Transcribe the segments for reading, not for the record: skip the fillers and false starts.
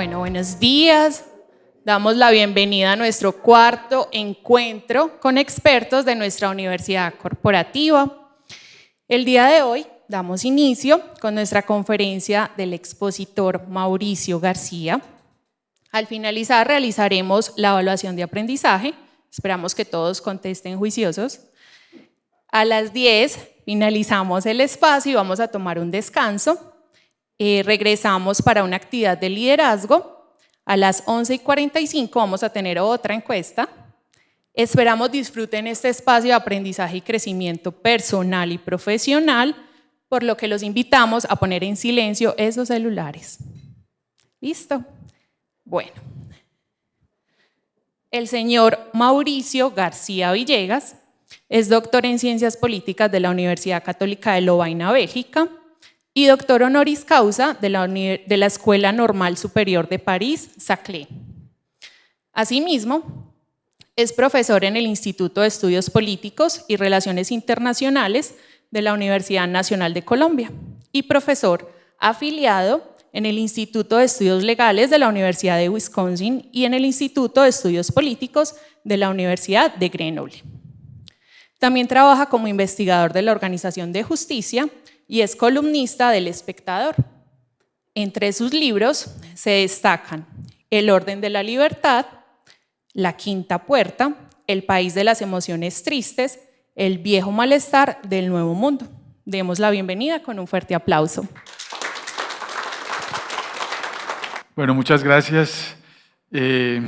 Bueno, buenos días. Damos la bienvenida a nuestro cuarto encuentro con expertos de nuestra Universidad Corporativa. El día de hoy damos inicio con nuestra conferencia del expositor Mauricio García. Al finalizar realizaremos la evaluación de aprendizaje. Esperamos que todos contesten juiciosos. A las 10 finalizamos el espacio y vamos a tomar un descanso. Regresamos para una actividad de liderazgo. A las 11:45 vamos a tener otra encuesta. Esperamos disfruten este espacio de aprendizaje y crecimiento personal y profesional, por lo que los invitamos a poner en silencio esos celulares. ¿Listo? Bueno. El señor Mauricio García Villegas es doctor en Ciencias Políticas de la Universidad Católica de Lovaina, Bélgica, y doctor honoris causa de la Escuela Normal Superior de París, Saclay. Asimismo, es profesor en el Instituto de Estudios Políticos y Relaciones Internacionales de la Universidad Nacional de Colombia y profesor afiliado en el Instituto de Estudios Legales de la Universidad de Wisconsin y en el Instituto de Estudios Políticos de la Universidad de Grenoble. También trabaja como investigador de la Organización de Justicia y es columnista del Espectador. Entre sus libros se destacan El orden de la libertad, La quinta puerta, El país de las emociones tristes, El viejo malestar del nuevo mundo. Demos la bienvenida con un fuerte aplauso. Bueno, muchas gracias. Me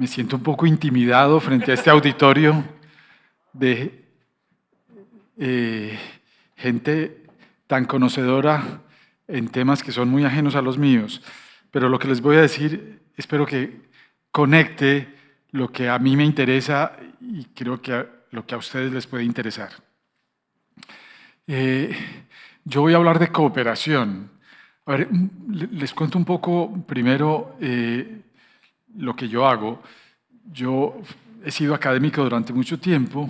siento un poco intimidado frente a este auditorio de gente tan conocedora en temas que son muy ajenos a los míos, pero lo que les voy a decir espero que conecte lo que a mí me interesa y creo que lo que a ustedes les puede interesar. Yo voy a hablar de cooperación. A ver, les cuento un poco primero lo que yo hago. Yo he sido académico durante mucho tiempo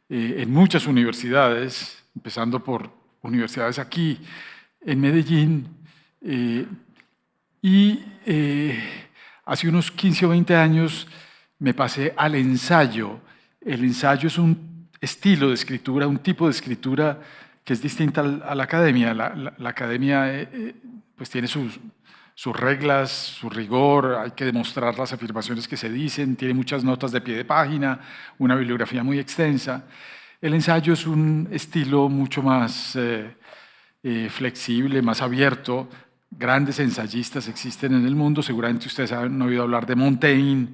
en muchas universidades, empezando por universidades aquí en Medellín, y hace unos 15 o 20 años me pasé al ensayo. El ensayo es un estilo de escritura, un tipo de escritura que es distinta a la academia. La academia pues tiene sus reglas, su rigor, hay que demostrar las afirmaciones que se dicen, tiene muchas notas de pie de página, una bibliografía muy extensa. El ensayo es un estilo mucho más flexible, más abierto. Grandes ensayistas existen en el mundo, seguramente ustedes han oído hablar de Montaigne,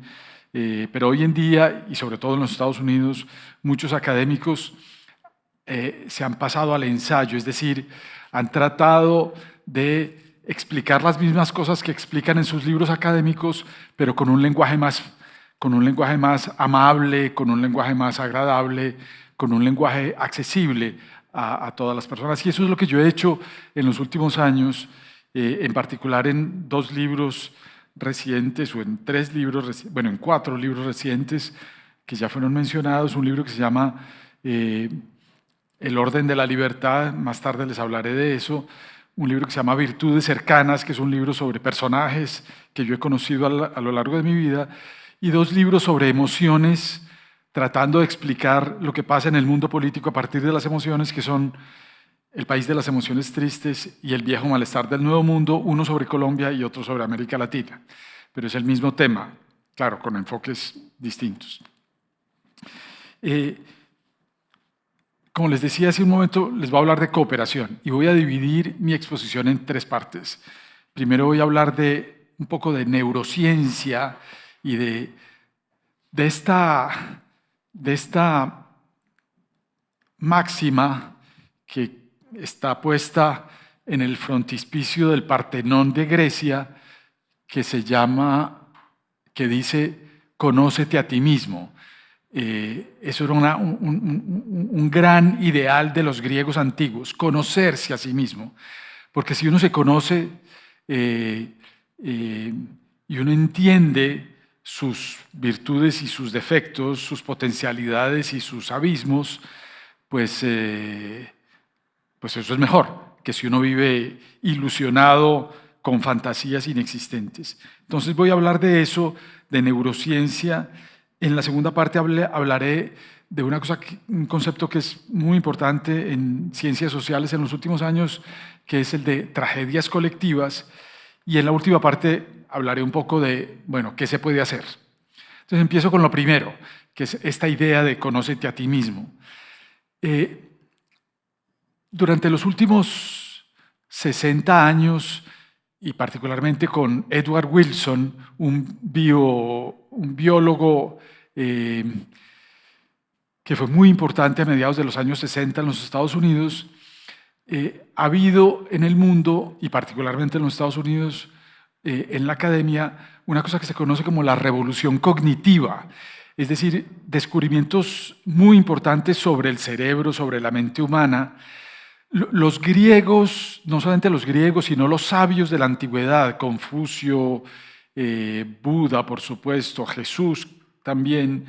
pero hoy en día, y sobre todo en los Estados Unidos, muchos académicos se han pasado al ensayo, es decir, han tratado de explicar las mismas cosas que explican en sus libros académicos, pero con un lenguaje más amable, con un lenguaje más agradable, con un lenguaje accesible a todas las personas. Y eso es lo que yo he hecho en los últimos años, en particular en 2 libros recientes, o en 3 libros, bueno, en 4 libros recientes que ya fueron mencionados. Un libro que se llama El orden de la libertad, más tarde les hablaré de eso. Un libro que se llama Virtudes cercanas, que es un libro sobre personajes que yo he conocido a lo largo de mi vida, y 2 libros sobre emociones, tratando de explicar lo que pasa en el mundo político a partir de las emociones, que son El país de las emociones tristes y El viejo malestar del nuevo mundo, uno sobre Colombia y otro sobre América Latina. Pero es el mismo tema, claro, con enfoques distintos. Como les decía hace un momento, les voy a hablar de cooperación y voy a dividir mi exposición en 3 partes. Primero voy a hablar de un poco de neurociencia y de esta máxima que está puesta en el frontispicio del Partenón de Grecia, que dice, conócete a ti mismo. Eso era un gran ideal de los griegos antiguos, conocerse a sí mismo. Porque si uno se conoce y uno entiende sus virtudes y sus defectos, sus potencialidades y sus abismos, pues eso es mejor que si uno vive ilusionado con fantasías inexistentes. Entonces voy a hablar de eso, de neurociencia. En la segunda parte hablaré de un concepto que es muy importante en ciencias sociales en los últimos años, que es el de tragedias colectivas. Y en la última parte hablaré un poco de, bueno, qué se puede hacer. Entonces empiezo con lo primero, que es esta idea de conócete a ti mismo. Durante los últimos 60 años, y particularmente con Edward Wilson, un biólogo que fue muy importante a mediados de los años 60 en los Estados Unidos, ha habido en el mundo, y particularmente en los Estados Unidos, en la academia, una cosa que se conoce como la revolución cognitiva, es decir, descubrimientos muy importantes sobre el cerebro, sobre la mente humana. Los griegos, no solamente los griegos, sino los sabios de la antigüedad, Confucio, Buda, por supuesto, Jesús también,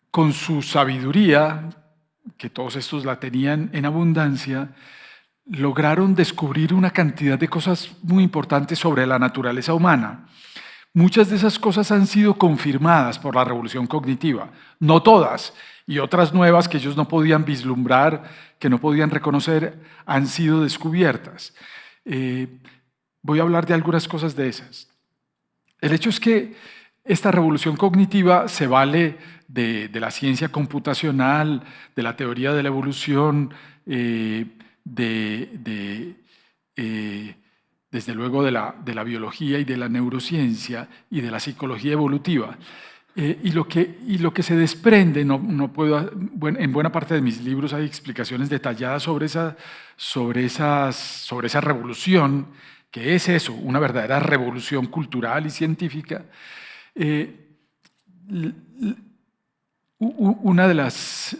con su sabiduría, que todos estos la tenían en abundancia, lograron descubrir una cantidad de cosas muy importantes sobre la naturaleza humana. Muchas de esas cosas han sido confirmadas por la revolución cognitiva, no todas, y otras nuevas que ellos no podían vislumbrar, que no podían reconocer, han sido descubiertas. Voy a hablar de algunas cosas de esas. El hecho es que esta revolución cognitiva se vale de la ciencia computacional, de la teoría de la evolución, desde luego de la biología y de la neurociencia y de la psicología evolutiva. Y lo que se desprende, en buena parte de mis libros hay explicaciones detalladas sobre esa revolución, que es eso, una verdadera revolución cultural y científica. Una de las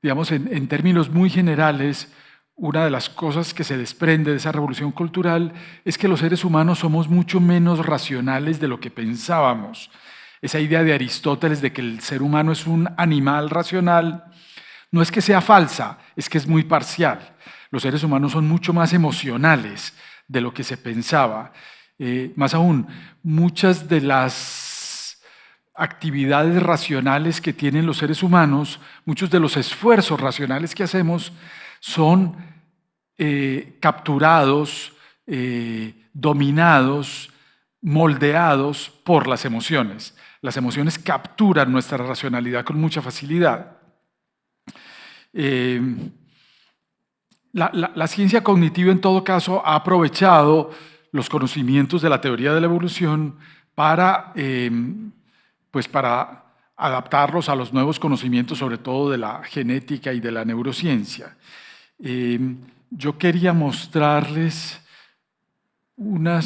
digamos, en términos muy generales, una de las cosas que se desprende de esa revolución cultural es que los seres humanos somos mucho menos racionales de lo que pensábamos. Esa idea de Aristóteles de que el ser humano es un animal racional no es que sea falsa, es que es muy parcial. Los seres humanos son mucho más emocionales de lo que se pensaba. Más aún, muchas de las actividades racionales que tienen los seres humanos, muchos de los esfuerzos racionales que hacemos son capturados, dominados, moldeados por las emociones. Las emociones capturan nuestra racionalidad con mucha facilidad. La ciencia cognitiva, en todo caso, ha aprovechado los conocimientos de la teoría de la evolución para adaptarlos a los nuevos conocimientos, sobre todo de la genética y de la neurociencia. Yo quería mostrarles una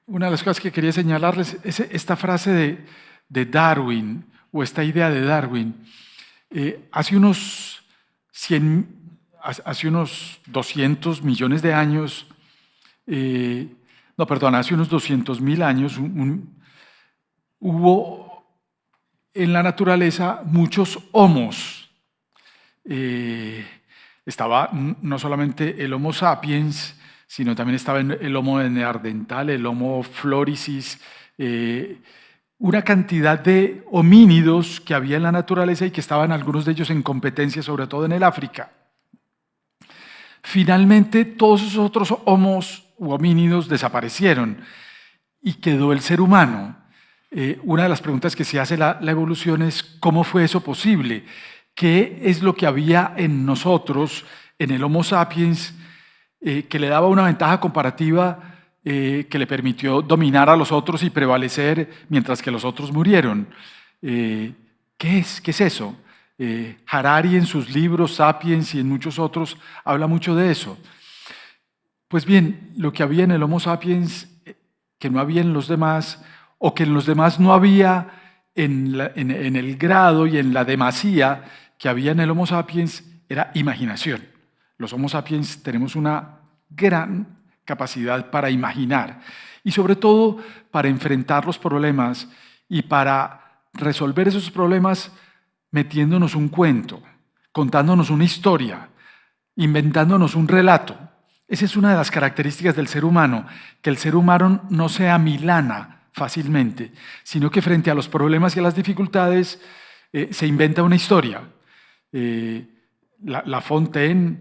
de las cosas que quería señalarles es esta frase de Darwin, o esta idea de Darwin. Hace unos 200 millones de años, hace unos 200.000 años, hubo en la naturaleza muchos homos. Estaba no solamente el Homo sapiens, sino también estaba el Homo neandertal, el Homo floresiensis, una cantidad de homínidos que había en la naturaleza y que estaban algunos de ellos en competencia, sobre todo en el África. Finalmente, todos esos otros homos u homínidos desaparecieron y quedó el ser humano. Una de las preguntas que se hace la evolución es ¿cómo fue eso posible? ¿Qué es lo que había en nosotros, en el Homo sapiens, que le daba una ventaja comparativa que le permitió dominar a los otros y prevalecer mientras que los otros murieron? ¿Qué es eso? Harari en sus libros, Sapiens y en muchos otros, habla mucho de eso. Pues bien, lo que había en el Homo sapiens, que no había en los demás, o que en los demás no había en el grado y en la demasía que había en el Homo sapiens, era imaginación. Los Homo sapiens tenemos una gran capacidad para imaginar y sobre todo para enfrentar los problemas y para resolver esos problemas metiéndonos un cuento, contándonos una historia, inventándonos un relato. Esa es una de las características del ser humano, que el ser humano no se amilana fácilmente, sino que frente a los problemas y a las dificultades se inventa una historia. La Fontaine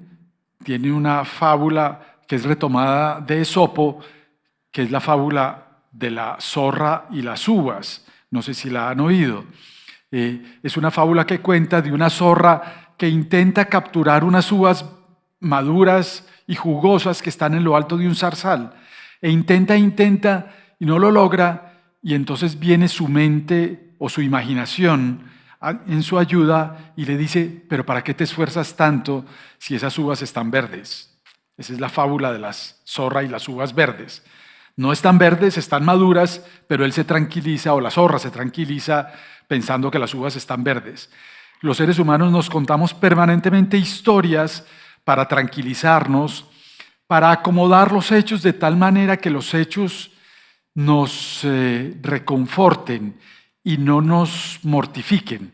tiene una fábula que es retomada de Esopo, que es la fábula de la zorra y las uvas. No sé si la han oído. Es una fábula que cuenta de una zorra que intenta capturar unas uvas maduras y jugosas que están en lo alto de un zarzal. E intenta y no lo logra, y entonces viene su mente o su imaginación en su ayuda y le dice: pero ¿para qué te esfuerzas tanto si esas uvas están verdes? Esa es la fábula de la zorra y las uvas verdes. No están verdes, están maduras, pero él se tranquiliza, o la zorra se tranquiliza pensando que las uvas están verdes. Los seres humanos nos contamos permanentemente historias para tranquilizarnos, para acomodar los hechos de tal manera que los hechos nos reconforten y no nos mortifiquen.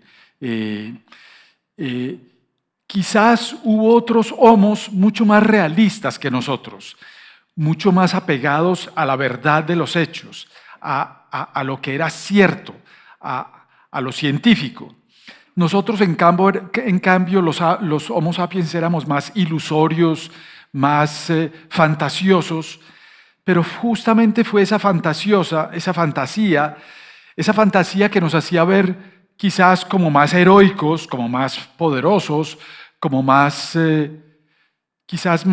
Quizás hubo otros homos mucho más realistas que nosotros, mucho más apegados a la verdad de los hechos, a lo que era cierto, a lo científico. Nosotros, en cambio, los Homo sapiens éramos más ilusorios, más fantasiosos, pero justamente fue esa fantasía que nos hacía ver quizás como más heroicos, como más poderosos, como más, quizás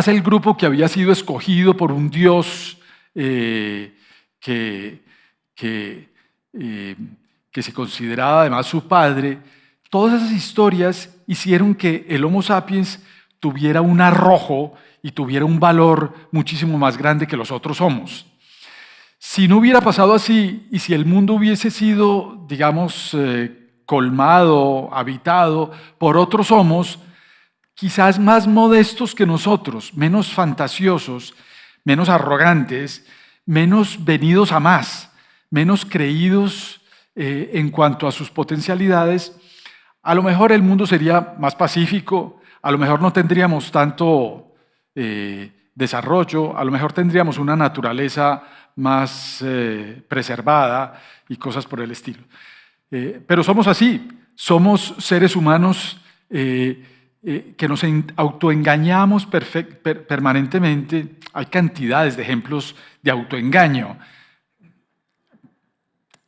el grupo que había sido escogido por un Dios que se consideraba además su padre. Todas esas historias hicieron que el Homo sapiens tuviera un arrojo y tuviera un valor muchísimo más grande que los otros homos. Si no hubiera pasado así, y si el mundo hubiese sido, digamos, colmado, habitado por otros homos, quizás más modestos que nosotros, menos fantasiosos, menos arrogantes, menos venidos a más, menos creídos en cuanto a sus potencialidades, a lo mejor el mundo sería más pacífico, a lo mejor no tendríamos tanto desarrollo, a lo mejor tendríamos una naturaleza más preservada y cosas por el estilo. Pero somos así, somos seres humanos que nos autoengañamos permanentemente. Hay cantidades de ejemplos de autoengaño.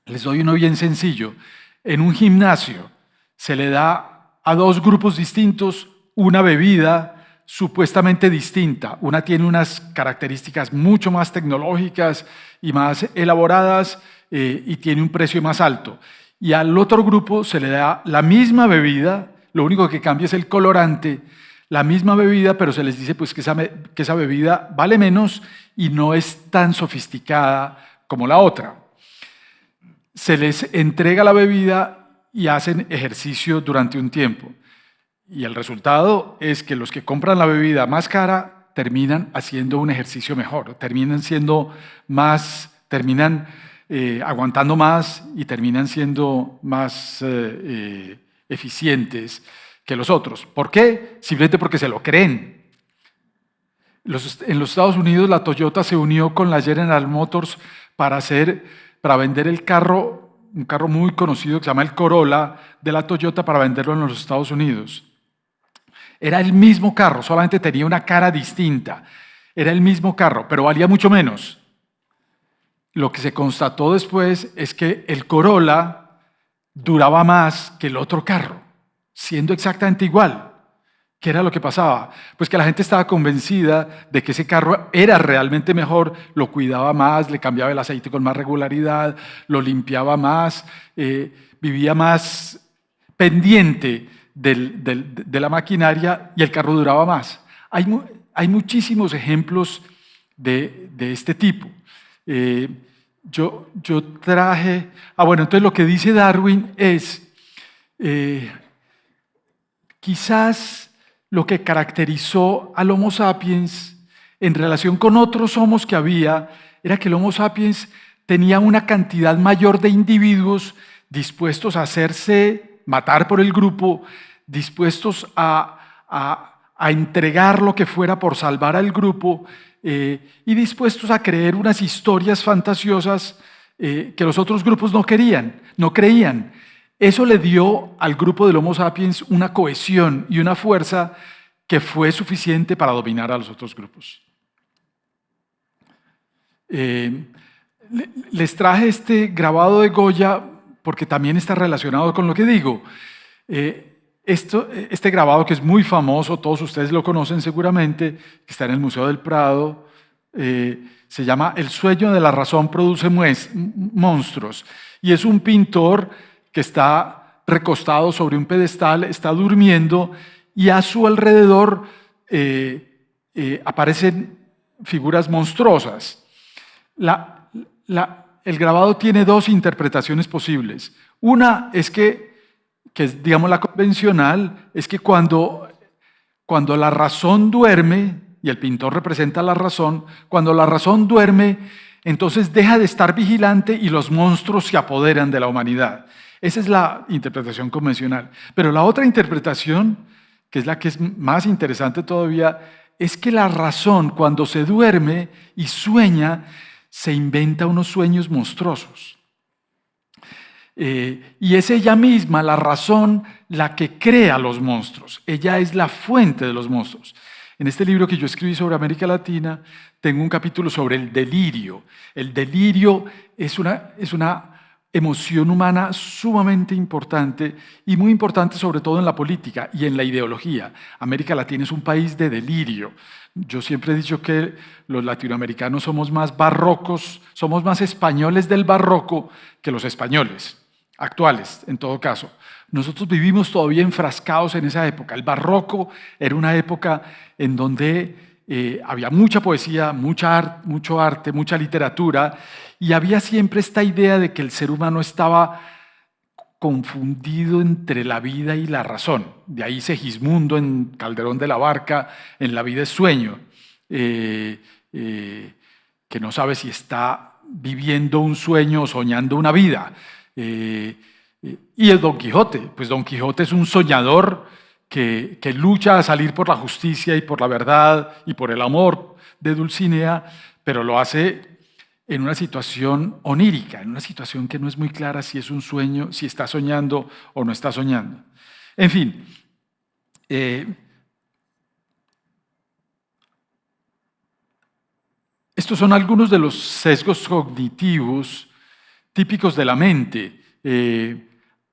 Les doy uno bien sencillo. En un gimnasio se le da a dos grupos distintos una bebida supuestamente distinta. Una tiene unas características mucho más tecnológicas y más elaboradas y tiene un precio más alto. Y al otro grupo se le da la misma bebida, lo único que cambia es el colorante, la misma bebida, pero se les dice pues, que esa bebida vale menos y no es tan sofisticada como la otra. Se les entrega la bebida y hacen ejercicio durante un tiempo. Y el resultado es que los que compran la bebida más cara terminan haciendo un ejercicio mejor, terminan aguantando más y terminan siendo más eficientes que los otros. ¿Por qué? Simplemente porque se lo creen. En los Estados Unidos la Toyota se unió con la General Motors para vender un carro muy conocido que se llama el Corolla de la Toyota, para venderlo en los Estados Unidos. Era el mismo carro, solamente tenía una cara distinta. Era el mismo carro, pero valía mucho menos. Lo que se constató después es que el Corolla duraba más que el otro carro, siendo exactamente igual. ¿Qué era lo que pasaba? Pues que la gente estaba convencida de que ese carro era realmente mejor, lo cuidaba más, le cambiaba el aceite con más regularidad, lo limpiaba más, vivía más pendiente de la maquinaria y el carro duraba más. Hay muchísimos ejemplos de este tipo. Yo traje... entonces lo que dice Darwin es, quizás lo que caracterizó al Homo sapiens en relación con otros homos que había, era que el Homo sapiens tenía una cantidad mayor de individuos dispuestos a hacerse matar por el grupo, dispuestos a a entregar lo que fuera por salvar al grupo y dispuestos a creer unas historias fantasiosas que los otros grupos no creían. Eso le dio al grupo del Homo sapiens una cohesión y una fuerza que fue suficiente para dominar a los otros grupos. Les traje este grabado de Goya porque también está relacionado con lo que digo. Este grabado, que es muy famoso, todos ustedes lo conocen seguramente, que está en el Museo del Prado, se llama El sueño de la razón produce monstruos, y es un pintor que está recostado sobre un pedestal, está durmiendo, y a su alrededor aparecen figuras monstruosas. El grabado tiene dos interpretaciones posibles. Una es que es, digamos, la convencional, es que cuando la razón duerme, y el pintor representa la razón, cuando la razón duerme, entonces deja de estar vigilante y los monstruos se apoderan de la humanidad. Esa es la interpretación convencional. Pero la otra interpretación, que es la que es más interesante todavía, es que la razón, cuando se duerme y sueña, se inventa unos sueños monstruosos. Y es ella misma, la razón, la que crea los monstruos. Ella es la fuente de los monstruos. En este libro que yo escribí sobre América Latina, tengo un capítulo sobre el delirio. El delirio es una emoción humana sumamente importante y muy importante sobre todo en la política y en la ideología. América Latina es un país de delirio. Yo siempre he dicho que los latinoamericanos somos más barrocos, somos más españoles del barroco que los españoles actuales, en todo caso. Nosotros vivimos todavía enfrascados en esa época. El barroco era una época en donde había mucha poesía, mucho arte, mucha literatura, y había siempre esta idea de que el ser humano estaba confundido entre la vida y la razón. De ahí Segismundo en Calderón de la Barca, en La vida es sueño, que no sabe si está viviendo un sueño o soñando una vida. Y el Don Quijote, pues Don Quijote es un soñador que lucha a salir por la justicia y por la verdad y por el amor de Dulcinea, pero lo hace en una situación onírica, en una situación que no es muy clara si es un sueño, si está soñando o no está soñando. En fin, estos son algunos de los sesgos cognitivos típicos de la mente.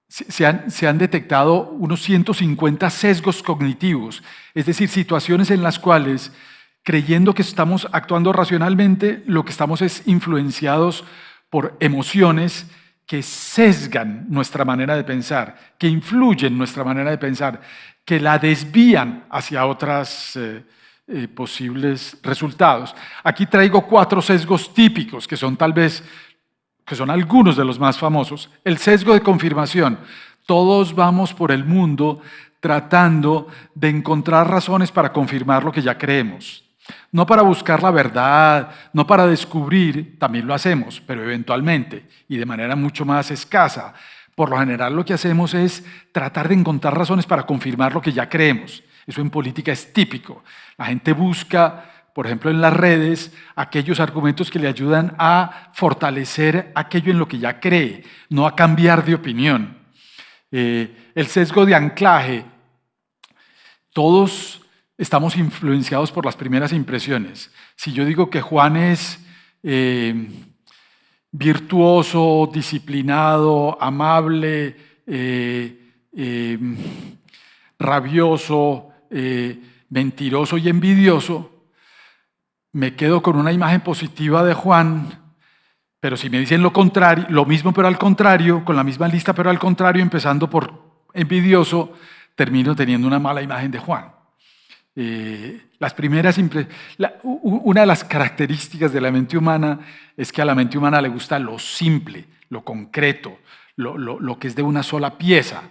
Se han detectado unos 150 sesgos cognitivos, es decir, situaciones en las cuales, creyendo que estamos actuando racionalmente, lo que estamos es influenciados por emociones que sesgan nuestra manera de pensar, que influyen nuestra manera de pensar, que la desvían hacia otros posibles resultados. Aquí traigo 4 sesgos típicos que son algunos de los más famosos. El sesgo de confirmación. Todos vamos por el mundo tratando de encontrar razones para confirmar lo que ya creemos. No para buscar la verdad, no para descubrir, también lo hacemos, pero eventualmente y de manera mucho más escasa. Por lo general lo que hacemos es tratar de encontrar razones para confirmar lo que ya creemos. Eso en política es típico. La gente busca, por ejemplo, en las redes, aquellos argumentos que le ayudan a fortalecer aquello en lo que ya cree, no a cambiar de opinión. El sesgo de anclaje. Todos estamos influenciados por las primeras impresiones. Si yo digo que Juan es virtuoso, disciplinado, amable, rabioso, mentiroso y envidioso, me quedo con una imagen positiva de Juan, pero si me dicen lo contrario, lo mismo pero al contrario, con la misma lista pero al contrario, empezando por envidioso, termino teniendo una mala imagen de Juan. Una de las características de la mente humana es que a la mente humana le gusta lo simple, lo concreto, lo que es de una sola pieza.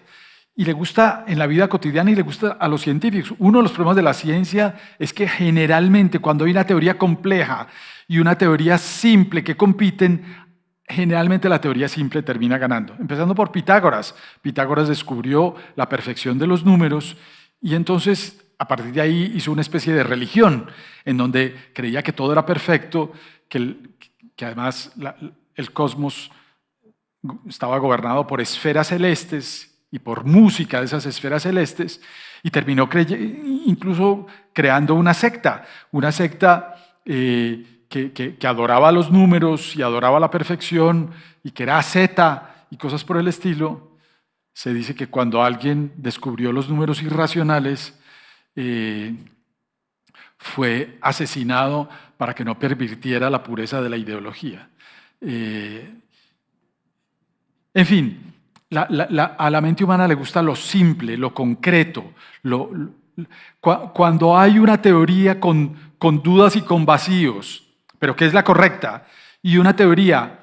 Y le gusta en la vida cotidiana y le gusta a los científicos. Uno de los problemas de la ciencia es que generalmente cuando hay una teoría compleja y una teoría simple que compiten, generalmente la teoría simple termina ganando. Empezando por Pitágoras. Pitágoras descubrió la perfección de los números y entonces a partir de ahí hizo una especie de religión en donde creía que todo era perfecto, que además el cosmos estaba gobernado por esferas celestes y por música de esas esferas celestes, y terminó incluso creando una secta que adoraba los números y adoraba la perfección y que era zeta y cosas por el estilo. Se dice que cuando alguien descubrió los números irracionales, fue asesinado para que no pervirtiera la pureza de la ideología. En fin, a la mente humana le gusta lo simple, lo concreto. Cuando hay una teoría con dudas y con vacíos, pero que es la correcta, y una teoría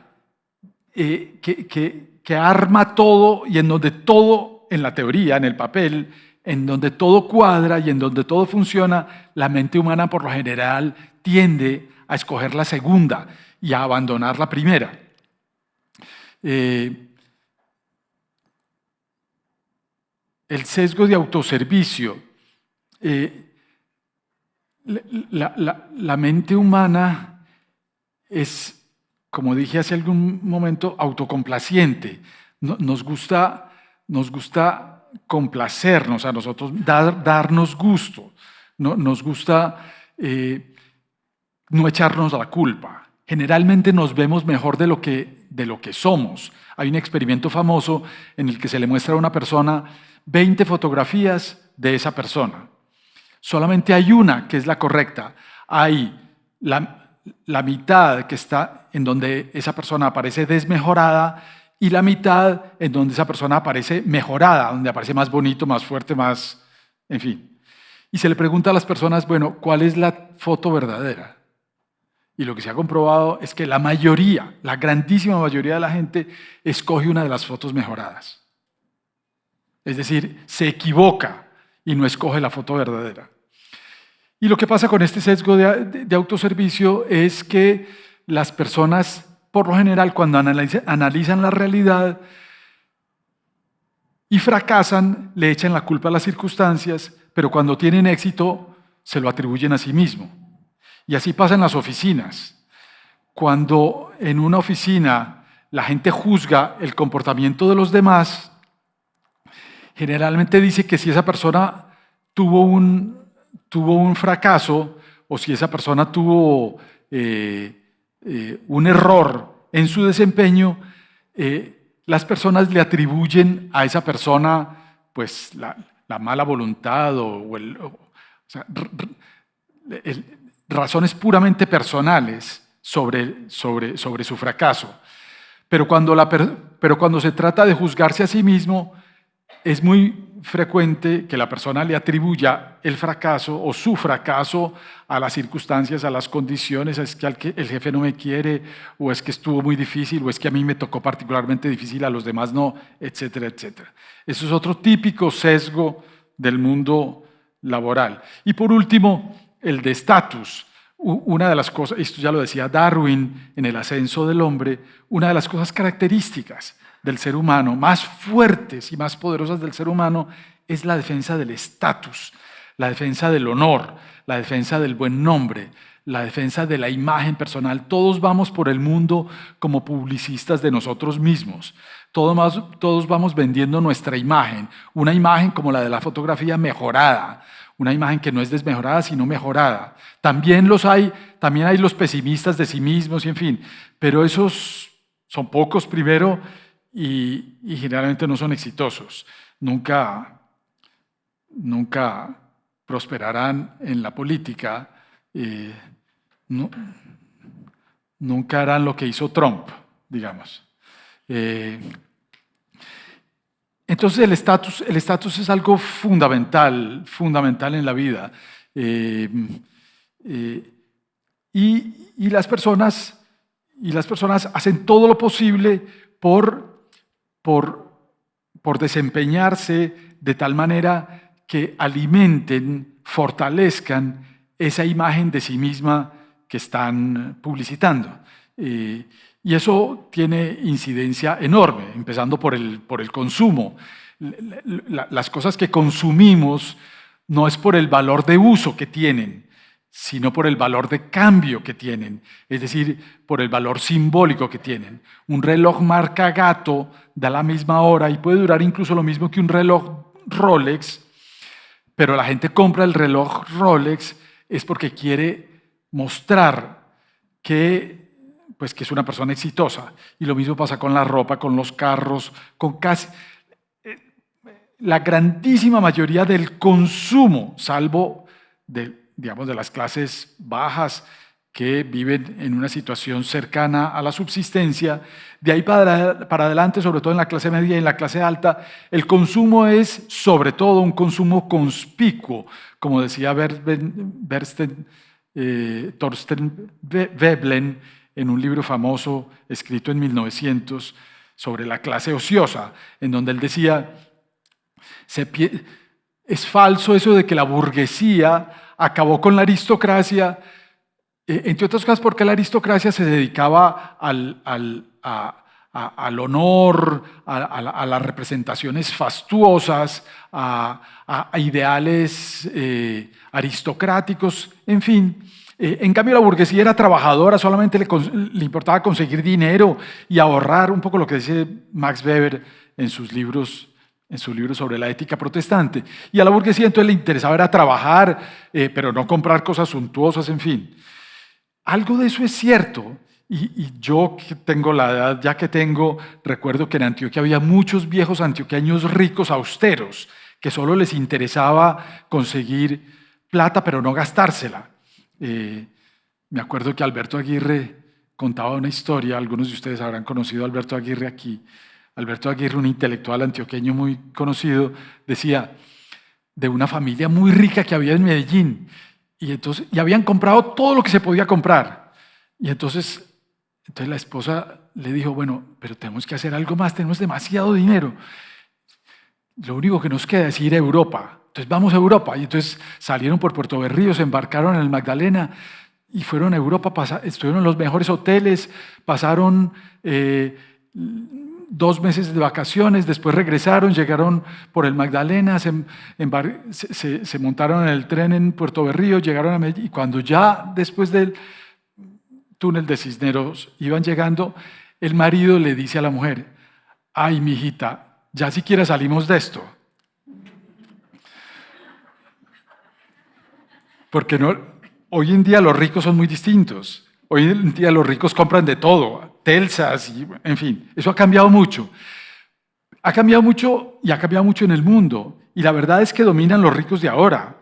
que arma todo y en donde todo, en la teoría, en el papel, en donde todo cuadra y en donde todo funciona, la mente humana por lo general tiende a escoger la segunda y a abandonar la primera. El sesgo de autoservicio. La mente humana es, como dije hace algún momento, autocomplaciente. Nos gusta complacernos a nosotros, darnos gusto. Nos gusta no echarnos la culpa. Generalmente nos vemos mejor de lo que somos. Hay un experimento famoso en el que se le muestra a una persona 20 fotografías de esa persona. Solamente hay una que es la correcta. Hay la mitad que está en donde esa persona aparece desmejorada y la mitad en donde esa persona aparece mejorada, donde aparece más bonito, más fuerte, más, en fin. Y se le pregunta a las personas, bueno, ¿cuál es la foto verdadera? Y lo que se ha comprobado es que la mayoría, la grandísima mayoría de la gente escoge una de las fotos mejoradas. Es decir, se equivoca y no escoge la foto verdadera. Y lo que pasa con este sesgo de autoservicio es que las personas, por lo general, cuando analizan la realidad y fracasan, le echan la culpa a las circunstancias, pero cuando tienen éxito, se lo atribuyen a sí mismo. Y así pasa en las oficinas. Cuando en una oficina la gente juzga el comportamiento de los demás, generalmente dice que si esa persona tuvo un fracaso o si esa persona tuvo un error en su desempeño, las personas le atribuyen a esa persona pues, la mala voluntad razones puramente personales sobre su fracaso. Pero cuando se trata de juzgarse a sí mismo, es muy frecuente que la persona le atribuya el fracaso o su fracaso a las circunstancias, a las condiciones, es que el jefe no me quiere, o es que estuvo muy difícil, o es que a mí me tocó particularmente difícil, a los demás no, etcétera, etcétera. Eso es otro típico sesgo del mundo laboral. Y por último, el de estatus. Una de las cosas, esto ya lo decía Darwin en El ascenso del hombre, una de las cosas características del ser humano, más fuertes y más poderosas del ser humano, es la defensa del estatus, la defensa del honor, la defensa del buen nombre, la defensa de la imagen personal. Todos vamos por el mundo como publicistas de nosotros mismos. Todos vamos vendiendo nuestra imagen, una imagen como la de la fotografía mejorada, una imagen que no es desmejorada, sino mejorada. También hay los pesimistas de sí mismos, y en fin, pero esos son pocos primero y generalmente no son exitosos. Nunca prosperarán en la política, nunca harán lo que hizo Trump, digamos. Entonces el estatus es algo fundamental en la vida. Y las personas hacen todo lo posible por desempeñarse de tal manera que alimenten, fortalezcan esa imagen de sí misma que están publicitando. Y eso tiene incidencia enorme, empezando por el consumo. Las cosas que consumimos no es por el valor de uso que tienen, sino por el valor de cambio que tienen, es decir, por el valor simbólico que tienen. Un reloj marca Gato da la misma hora y puede durar incluso lo mismo que un reloj Rolex, pero la gente compra el reloj Rolex es porque quiere mostrar que es una persona exitosa. Y lo mismo pasa con la ropa, con los carros, con casi la grandísima mayoría del consumo, salvo de las clases bajas que viven en una situación cercana a la subsistencia. De ahí para adelante, sobre todo en la clase media y en la clase alta, el consumo es sobre todo un consumo conspicuo, como decía Thorsten Veblen en un libro famoso escrito en 1900 sobre la clase ociosa, en donde él decía: es falso eso de que la burguesía acabó con la aristocracia, entre otras cosas porque la aristocracia se dedicaba al honor, a las representaciones fastuosas, a ideales aristocráticos, en fin. En cambio, la burguesía era trabajadora, solamente le importaba conseguir dinero y ahorrar, un poco lo que dice Max Weber en su libro sobre la ética protestante. Y a la burguesía entonces le interesaba era trabajar, pero no comprar cosas suntuosas, en fin. Algo de eso es cierto. Y yo que tengo la edad ya que tengo, recuerdo que en Antioquia había muchos viejos antioqueños ricos, austeros, que solo les interesaba conseguir plata, pero no gastársela. Me acuerdo que Alberto Aguirre contaba una historia, algunos de ustedes habrán conocido a Alberto Aguirre aquí. Alberto Aguirre, un intelectual antioqueño muy conocido, decía de una familia muy rica que había en Medellín y habían comprado todo lo que se podía comprar. Y entonces la esposa le dijo: bueno, pero tenemos que hacer algo más, tenemos demasiado dinero. Lo único que nos queda es ir a Europa. Entonces vamos a Europa. Y entonces salieron por Puerto Berrío, se embarcaron en el Magdalena y fueron a Europa, estuvieron en los mejores hoteles, pasaron 2 meses de vacaciones, después regresaron, llegaron por el Magdalena, se montaron en el tren en Puerto Berrío, llegaron a Medellín, y cuando ya después del túnel de Cisneros iban llegando, el marido le dice a la mujer: ay, mijita, ya siquiera salimos de esto. Porque hoy en día los ricos son muy distintos. Hoy en día los ricos compran de todo, Telsas, en fin, eso ha cambiado mucho. Ha cambiado mucho y ha cambiado mucho en el mundo. Y la verdad es que dominan los ricos de ahora,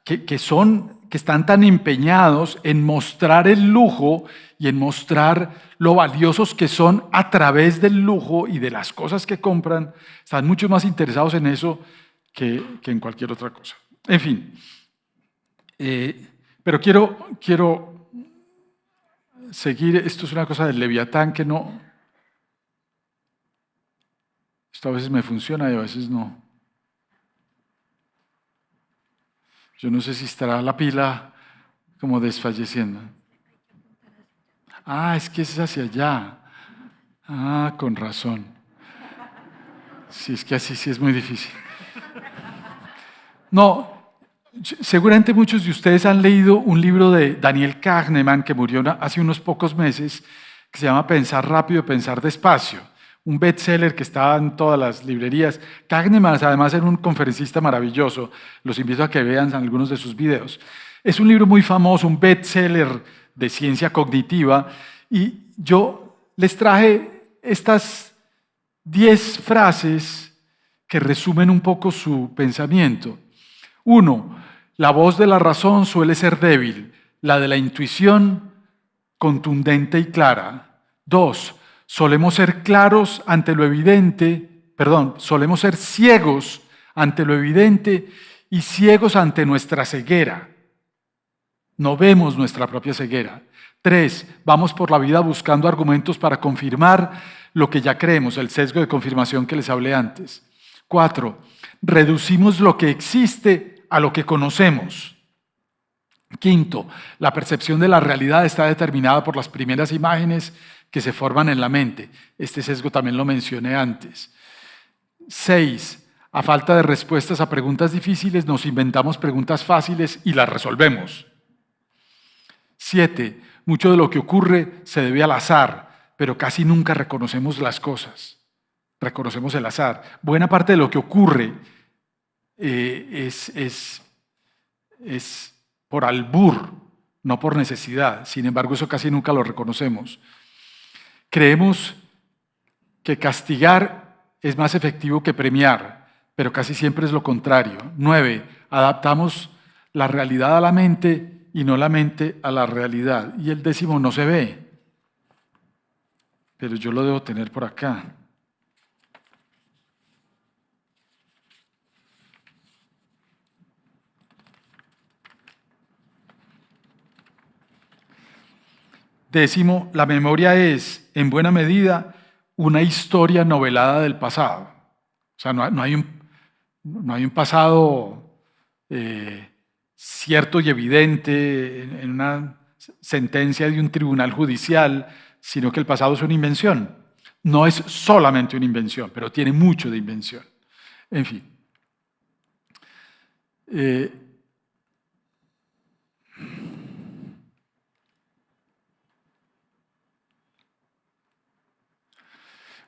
que están tan empeñados en mostrar el lujo y en mostrar lo valiosos que son a través del lujo y de las cosas que compran. Están mucho más interesados en eso que en cualquier otra cosa. En fin, pero quiero seguir. Esto es una cosa del Leviatán que no... Esto a veces me funciona y a veces no. Yo no sé si estará la pila como desfalleciendo. Ah, es que es hacia allá. Ah, con razón. Sí, es que así sí es muy difícil. No, seguramente muchos de ustedes han leído un libro de Daniel Kahneman que murió hace unos pocos meses, que se llama Pensar rápido, pensar despacio. Un bestseller que está en todas las librerías. Kahneman, además, era un conferencista maravilloso. Los invito a que vean algunos de sus videos. Es un libro muy famoso, un bestseller de ciencia cognitiva. Y yo les traje estas 10 frases que resumen un poco su pensamiento. 1. La voz de la razón suele ser débil, la de la intuición contundente y clara. 2. Solemos ser ciegos ante lo evidente y ciegos ante nuestra ceguera. No vemos nuestra propia ceguera. 3. Vamos por la vida buscando argumentos para confirmar lo que ya creemos, el sesgo de confirmación que les hablé antes. 4. Reducimos lo que existe a lo que conocemos. 5. La percepción de la realidad está determinada por las primeras imágenes que se forman en la mente. Este sesgo también lo mencioné antes. 6. A falta de respuestas a preguntas difíciles, nos inventamos preguntas fáciles y las resolvemos. 7. Mucho de lo que ocurre se debe al azar, pero casi nunca reconocemos las cosas. Reconocemos el azar. Buena parte de lo que ocurre es por albur, no por necesidad. Sin embargo, eso casi nunca lo reconocemos. Creemos que castigar es más efectivo que premiar, pero casi siempre es lo contrario. 9. Adaptamos la realidad a la mente y no la mente a la realidad. Y el 10º no se ve, pero yo lo debo tener por acá. Décimo, la memoria es, en buena medida, una historia novelada del pasado. O sea, no hay un pasado cierto y evidente en una sentencia de un tribunal judicial, sino que el pasado es una invención. No es solamente una invención, pero tiene mucho de invención. En fin.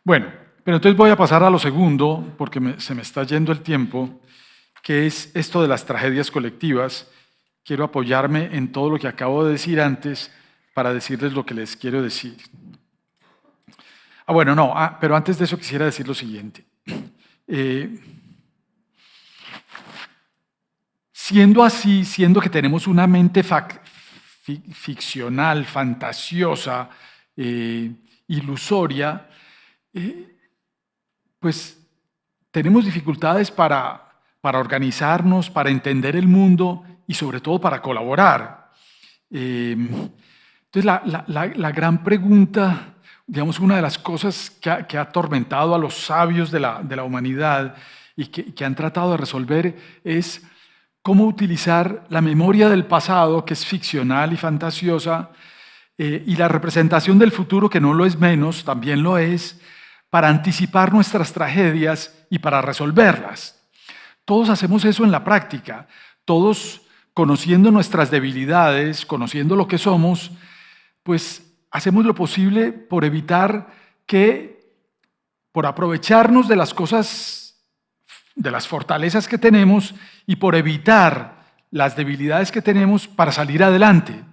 Bueno, pero entonces voy a pasar a lo segundo, porque se me está yendo el tiempo, que es esto de las tragedias colectivas. Quiero apoyarme en todo lo que acabo de decir antes para decirles lo que les quiero decir. Pero antes de eso quisiera decir lo siguiente. Siendo así, siendo que tenemos una mente ficcional, fantasiosa, ilusoria, pues tenemos dificultades para organizarnos, para entender el mundo y sobre todo para colaborar. Entonces la gran pregunta, digamos, una de las cosas que ha atormentado a los sabios de la humanidad y que han tratado de resolver es cómo utilizar la memoria del pasado, que es ficcional y fantasiosa, y la representación del futuro, que no lo es menos, también lo es, para anticipar nuestras tragedias y para resolverlas. Todos hacemos eso en la práctica, todos conociendo nuestras debilidades, conociendo lo que somos, pues hacemos lo posible por evitar por aprovecharnos de las cosas, de las fortalezas que tenemos y por evitar las debilidades que tenemos para salir adelante.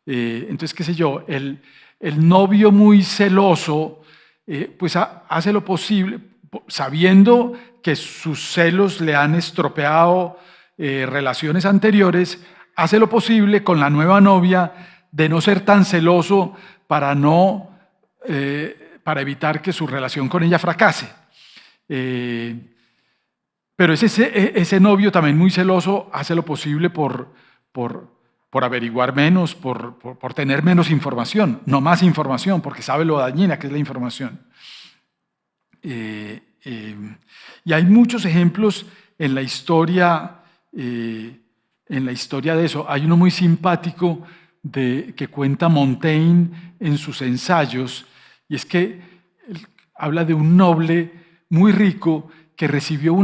Entonces, qué sé yo, el novio muy celoso, pues hace lo posible, sabiendo que sus celos le han estropeado relaciones anteriores, hace lo posible con la nueva novia de no ser tan celoso para evitar que su relación con ella fracase. Pero ese novio también muy celoso hace lo posible por averiguar menos, por tener menos información, no más información, porque sabe lo dañina que es la información. Y hay muchos ejemplos en la historia de eso. Hay uno muy simpático que cuenta Montaigne en sus ensayos, y es que habla de un noble muy rico que recibió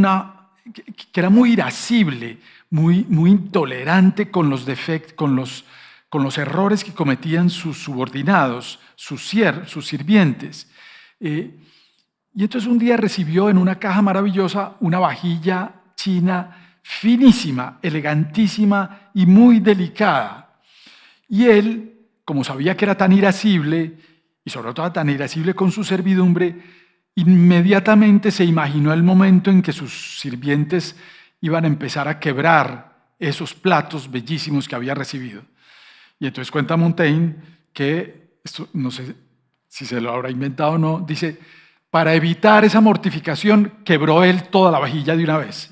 que era muy irascible, muy intolerante con los defectos, con los errores que cometían sus subordinados, sus sirvientes. Y entonces un día recibió en una caja maravillosa una vajilla china finísima, elegantísima y muy delicada. Y él, como sabía que era tan irascible, y sobre todo tan irascible con su servidumbre, inmediatamente se imaginó el momento en que sus sirvientes iban a empezar a quebrar esos platos bellísimos que había recibido. Y entonces cuenta Montaigne que, esto no sé si se lo habrá inventado o no, dice, para evitar esa mortificación, quebró él toda la vajilla de una vez.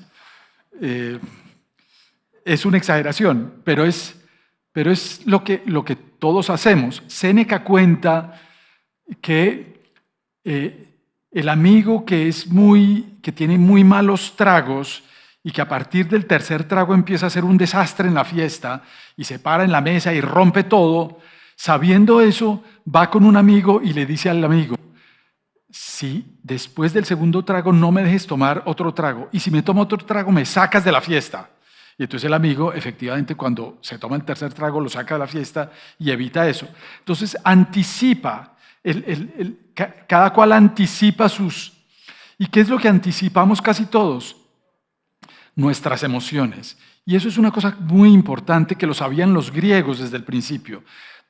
Es una exageración, pero es lo que todos hacemos. Séneca cuenta que el amigo que tiene muy malos tragos y que a partir del tercer trago empieza a hacer un desastre en la fiesta y se para en la mesa y rompe todo, sabiendo eso, va con un amigo y le dice al amigo, si después del segundo trago no me dejes tomar otro trago, y si me tomo otro trago me sacas de la fiesta. Y entonces el amigo, efectivamente, cuando se toma el tercer trago, lo saca de la fiesta y evita eso. Entonces anticipa, cada cual anticipa sus... ¿Y qué es lo que anticipamos casi todos? Nuestras emociones. Y eso es una cosa muy importante que lo sabían los griegos desde el principio.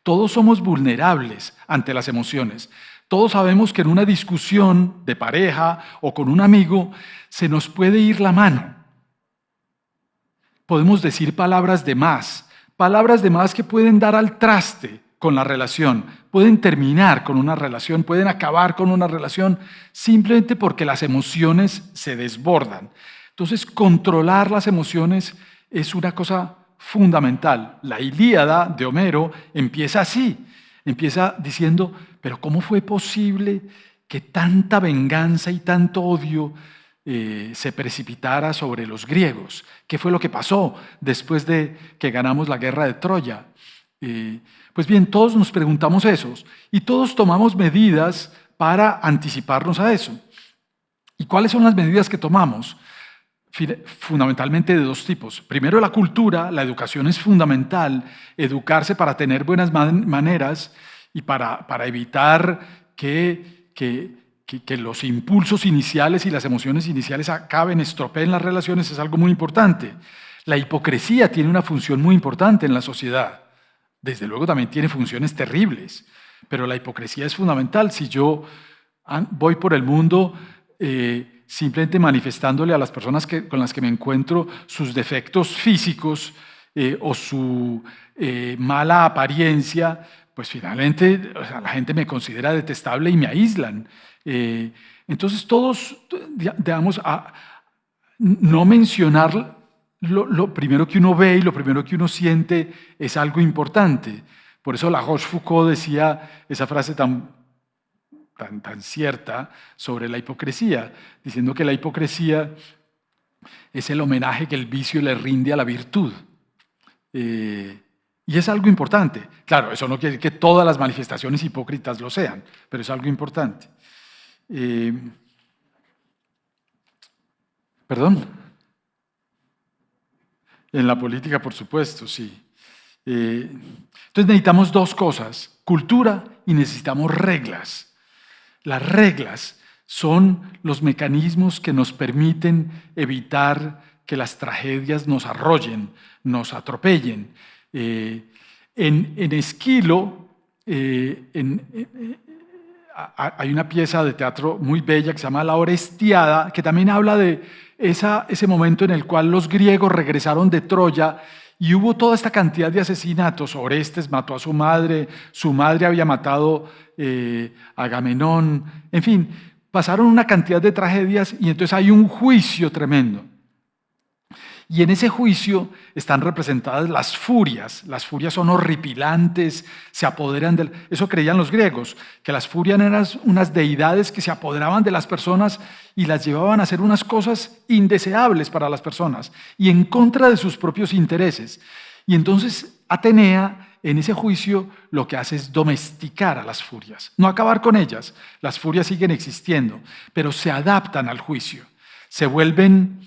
Todos somos vulnerables ante las emociones. Todos sabemos que en una discusión de pareja o con un amigo se nos puede ir la mano. Podemos decir palabras de más que pueden dar al traste con la relación, pueden terminar con una relación, pueden acabar con una relación simplemente porque las emociones se desbordan. Entonces, controlar las emociones es una cosa fundamental. La Ilíada de Homero empieza así, empieza diciendo, pero ¿cómo fue posible que tanta venganza y tanto odio se precipitara sobre los griegos? ¿Qué fue lo que pasó después de que ganamos la guerra de Troya? Pues bien, todos nos preguntamos eso y todos tomamos medidas para anticiparnos a eso. ¿Y cuáles son las medidas que tomamos? Fundamentalmente de dos tipos. Primero, la cultura, la educación es fundamental, educarse para tener buenas maneras y para evitar que los impulsos iniciales y las emociones iniciales estropeen las relaciones es algo muy importante. La hipocresía tiene una función muy importante en la sociedad. Desde luego también tiene funciones terribles, pero la hipocresía es fundamental. Si yo voy por el mundo simplemente manifestándole a las personas con las que me encuentro sus defectos físicos o su mala apariencia, pues finalmente la gente me considera detestable y me aíslan. Entonces todos, digamos, no mencionar lo primero que uno ve y lo primero que uno siente es algo importante. Por eso la Rochefoucauld decía esa frase tan cierta sobre la hipocresía, diciendo que la hipocresía es el homenaje que el vicio le rinde a la virtud. Y es algo importante. Claro, eso no quiere decir que todas las manifestaciones hipócritas lo sean, pero es algo importante. ¿Perdón? En la política, por supuesto, sí. Entonces necesitamos dos cosas, cultura y necesitamos reglas. Las reglas son los mecanismos que nos permiten evitar que las tragedias nos arrollen, nos atropellen. En Esquilo hay una pieza de teatro muy bella que se llama La Orestiada, que también habla de ese momento en el cual los griegos regresaron de Troya y hubo toda esta cantidad de asesinatos. Orestes mató a su madre había matado a Agamenón, en fin, pasaron una cantidad de tragedias y entonces hay un juicio tremendo. Y en ese juicio están representadas las furias. Las furias son horripilantes, se apoderan de... Eso creían los griegos, que las furias eran unas deidades que se apoderaban de las personas y las llevaban a hacer unas cosas indeseables para las personas y en contra de sus propios intereses. Y entonces Atenea, en ese juicio, lo que hace es domesticar a las furias. No acabar con ellas, las furias siguen existiendo, pero se adaptan al juicio, se vuelven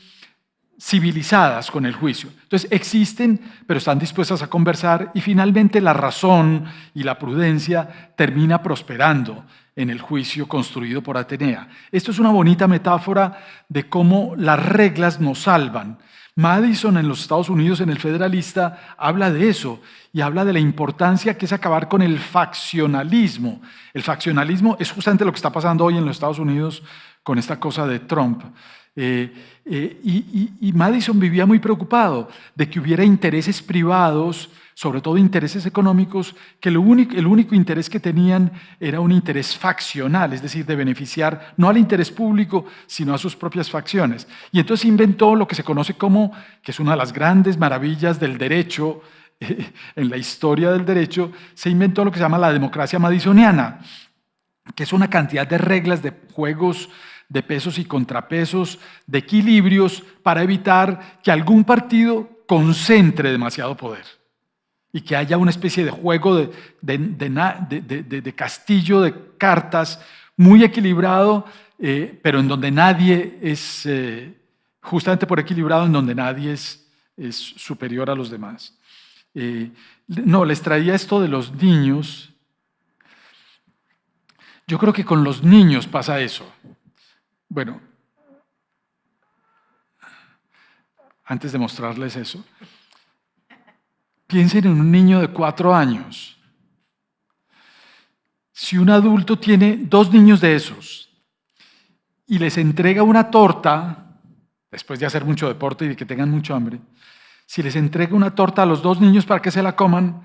civilizadas con el juicio. Entonces existen, pero están dispuestas a conversar y finalmente la razón y la prudencia termina prosperando en el juicio construido por Atenea. Esto es una bonita metáfora de cómo las reglas nos salvan. Madison en los Estados Unidos, en el Federalista, habla de eso y habla de la importancia que es acabar con el faccionalismo. El faccionalismo es justamente lo que está pasando hoy en los Estados Unidos con esta cosa de Trump. Y Madison vivía muy preocupado de que hubiera intereses privados, sobre todo intereses económicos, que el único interés que tenían era un interés faccional, es decir, de beneficiar no al interés público, sino a sus propias facciones. Y entonces inventó lo que se conoce como, que es una de las grandes maravillas del derecho, en la historia del derecho, se inventó lo que se llama la democracia madisoniana, que es una cantidad de reglas, de juegos, de pesos y contrapesos, de equilibrios, para evitar que algún partido concentre demasiado poder y que haya una especie de juego de castillo de cartas muy equilibrado, pero en donde nadie es, justamente por equilibrado, en donde nadie es superior a los demás. No, les traía esto de los niños. Yo creo que con los niños pasa eso. Bueno, antes de mostrarles eso, piensen en un niño de 4 años. Si un adulto tiene 2 niños de esos y les entrega una torta, después de hacer mucho deporte y de que tengan mucho hambre, si les entrega una torta a los 2 niños para que se la coman,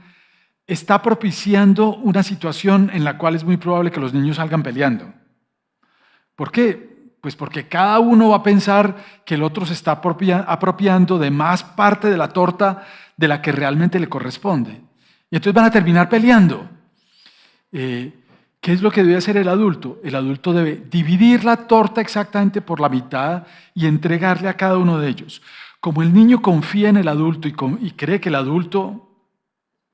está propiciando una situación en la cual es muy probable que los niños salgan peleando. ¿Por qué? Pues porque cada uno va a pensar que el otro se está apropiando de más parte de la torta de la que realmente le corresponde. Y entonces van a terminar peleando. ¿Qué es lo que debe hacer el adulto? El adulto debe dividir la torta exactamente por la mitad y entregarle a cada uno de ellos. Como el niño confía en el adulto y cree que el adulto,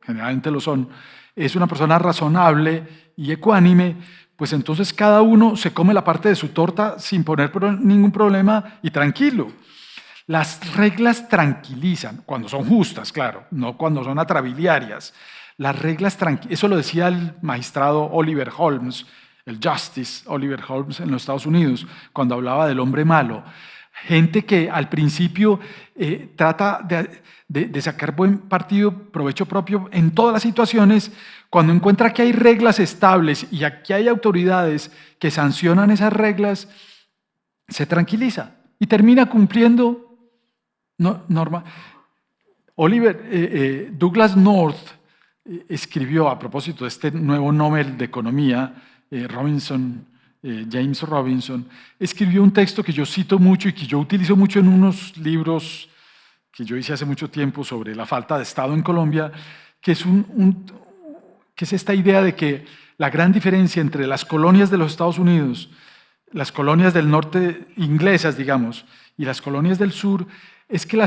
generalmente lo son, es una persona razonable y ecuánime, pues entonces cada uno se come la parte de su torta sin poner ningún problema y tranquilo. Las reglas tranquilizan, cuando son justas, claro, no cuando son atrabiliarias. Las reglas tranquilizan, eso lo decía el magistrado Oliver Holmes, el Justice Oliver Holmes en los Estados Unidos, cuando hablaba del hombre malo. Gente que al principio trata de sacar buen partido, provecho propio en todas las situaciones, cuando encuentra que hay reglas estables y aquí hay autoridades que sancionan esas reglas, se tranquiliza y termina cumpliendo norma. Douglas North escribió, a propósito de este nuevo Nobel de Economía, James Robinson, escribió un texto que yo cito mucho y que yo utilizo mucho en unos libros que yo hice hace mucho tiempo sobre la falta de Estado en Colombia, que es, que es esta idea de que la gran diferencia entre las colonias de los Estados Unidos, las colonias del norte inglesas, digamos, y las colonias del sur, es que en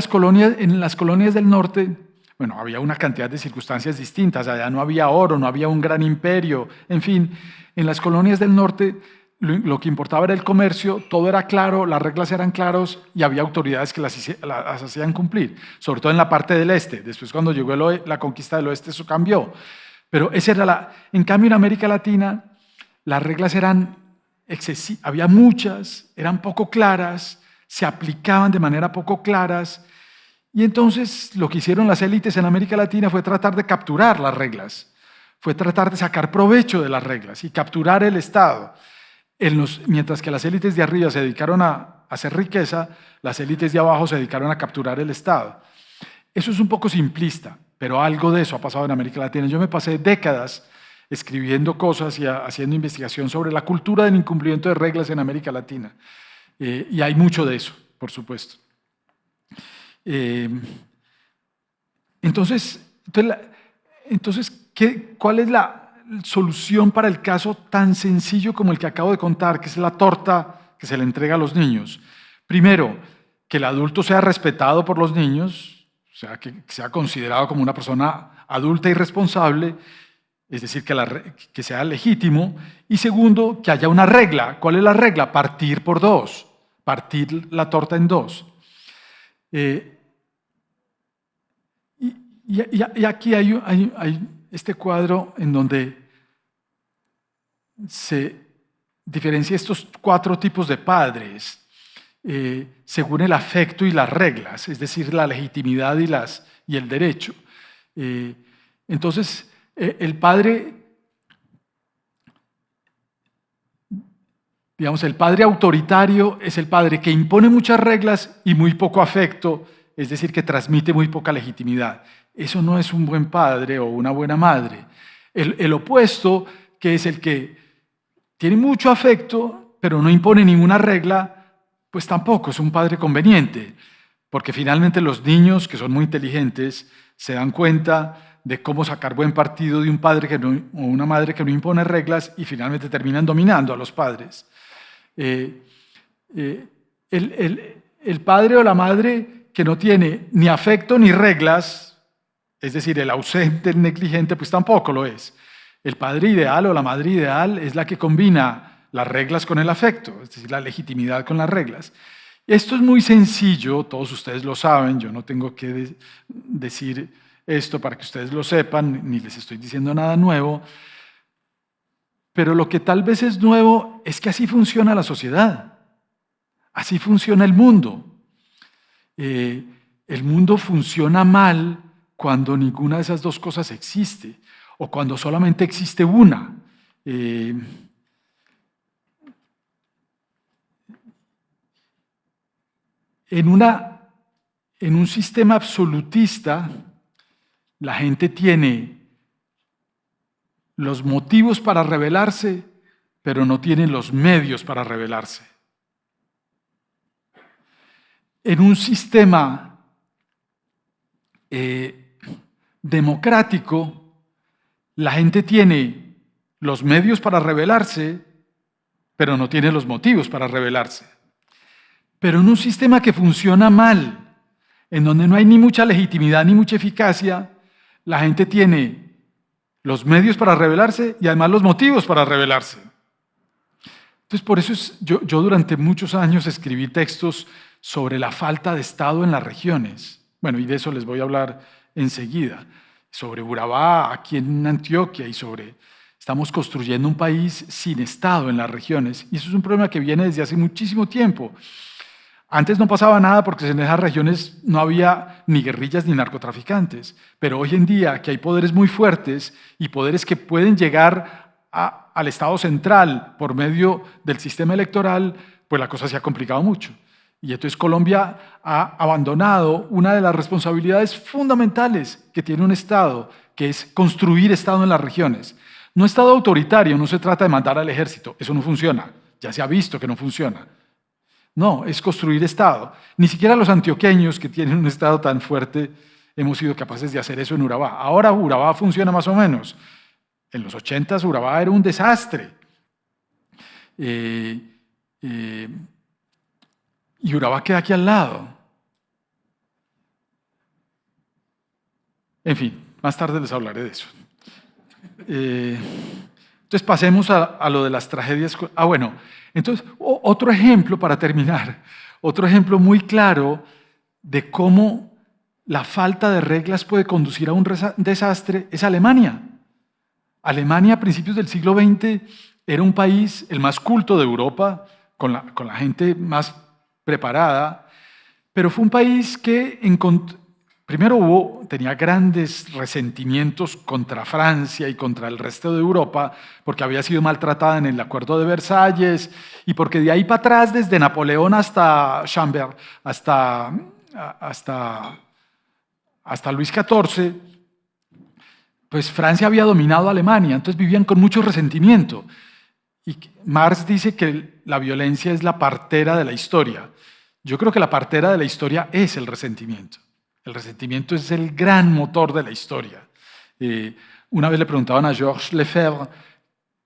las colonias del norte, bueno, había una cantidad de circunstancias distintas, allá no había oro, no había un gran imperio, en fin, en las colonias del norte lo que importaba era el comercio, todo era claro, las reglas eran claras y había autoridades que las hacían cumplir, sobre todo en la parte del este. Después cuando llegó la conquista del oeste eso cambió. Pero esa era en cambio en América Latina las reglas eran excesivas, había muchas, eran poco claras, se aplicaban de manera poco claras y entonces lo que hicieron las élites en América Latina fue tratar de capturar las reglas, fue tratar de sacar provecho de las reglas y capturar el Estado. Mientras que las élites de arriba se dedicaron a hacer riqueza, las élites de abajo se dedicaron a capturar el Estado. Eso es un poco simplista, pero algo de eso ha pasado en América Latina. Yo me pasé décadas escribiendo cosas y haciendo investigación sobre la cultura del incumplimiento de reglas en América Latina. Y hay mucho de eso, por supuesto. Entonces ¿cuál es la solución para el caso tan sencillo como el que acabo de contar, que es la torta que se le entrega a los niños? Primero, que el adulto sea respetado por los niños, o sea, que sea considerado como una persona adulta y responsable, es decir, que sea legítimo. Y segundo, que haya una regla. ¿Cuál es la regla? Partir por 2, partir la torta en 2. Y aquí hay este cuadro en donde se diferencia estos 4 tipos de padres según el afecto y las reglas, es decir, la legitimidad y el derecho. Entonces, el padre, digamos, el padre autoritario es el padre que impone muchas reglas y muy poco afecto, es decir, que transmite muy poca legitimidad. Eso no es un buen padre o una buena madre. El opuesto, que es el que tiene mucho afecto, pero no impone ninguna regla, pues tampoco es un padre conveniente, porque finalmente los niños, que son muy inteligentes, se dan cuenta de cómo sacar buen partido de un padre o una madre que no impone reglas y finalmente terminan dominando a los padres. El padre o la madre que no tiene ni afecto ni reglas, es decir, el ausente, el negligente, pues tampoco lo es. El padre ideal o la madre ideal es la que combina las reglas con el afecto, es decir, la legitimidad con las reglas. Esto es muy sencillo, todos ustedes lo saben, yo no tengo que decir esto para que ustedes lo sepan, ni les estoy diciendo nada nuevo, pero lo que tal vez es nuevo es que así funciona la sociedad, así funciona el mundo. El mundo funciona mal cuando ninguna de esas dos cosas existe, o cuando solamente existe una. En un sistema absolutista, la gente tiene los motivos para rebelarse, pero no tiene los medios para rebelarse. En un sistema democrático, la gente tiene los medios para rebelarse, pero no tiene los motivos para rebelarse. Pero en un sistema que funciona mal, en donde no hay ni mucha legitimidad ni mucha eficacia, la gente tiene los medios para rebelarse y además los motivos para rebelarse. Entonces, por eso yo durante muchos años escribí textos sobre la falta de Estado en las regiones. Bueno, y de eso les voy a hablar enseguida. Sobre Urabá, aquí en Antioquia, y estamos construyendo un país sin Estado en las regiones. Y eso es un problema que viene desde hace muchísimo tiempo. Antes no pasaba nada porque en esas regiones no había ni guerrillas ni narcotraficantes. Pero hoy en día, que hay poderes muy fuertes y poderes que pueden llegar al Estado central por medio del sistema electoral, pues la cosa se ha complicado mucho. Y entonces Colombia ha abandonado una de las responsabilidades fundamentales que tiene un Estado, que es construir Estado en las regiones. No Estado autoritario, no se trata de mandar al ejército, eso no funciona, ya se ha visto que no funciona. No, es construir Estado. Ni siquiera los antioqueños, que tienen un Estado tan fuerte, hemos sido capaces de hacer eso en Urabá. Ahora Urabá funciona más o menos. En los 80s Urabá era un desastre. Y Urabá queda aquí al lado. En fin, más tarde les hablaré de eso. Entonces pasemos a lo de las tragedias. Bueno, entonces otro ejemplo para terminar, otro ejemplo muy claro de cómo la falta de reglas puede conducir a un desastre es Alemania. Alemania a principios del siglo XX era un país, el más culto de Europa, con la gente más preparada, pero fue un país que primero tenía grandes resentimientos contra Francia y contra el resto de Europa, porque había sido maltratada en el Acuerdo de Versalles, y porque de ahí para atrás, desde Napoleón hasta Chambord, hasta Luis XIV, pues Francia había dominado a Alemania, entonces vivían con mucho resentimiento. Y Marx dice que la violencia es la partera de la historia. Yo creo que la partera de la historia es el resentimiento. El resentimiento es el gran motor de la historia. Una vez le preguntaban a Georges Lefebvre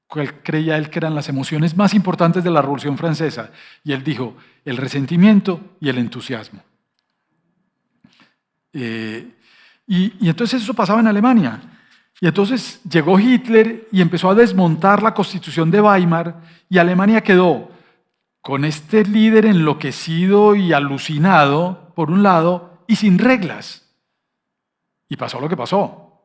cuál creía él que eran las emociones más importantes de la Revolución Francesa, y él dijo, el resentimiento y el entusiasmo. Y entonces eso pasaba en Alemania. Y entonces llegó Hitler y empezó a desmontar la Constitución de Weimar, y Alemania quedó con este líder enloquecido y alucinado, por un lado, y sin reglas. Y pasó lo que pasó.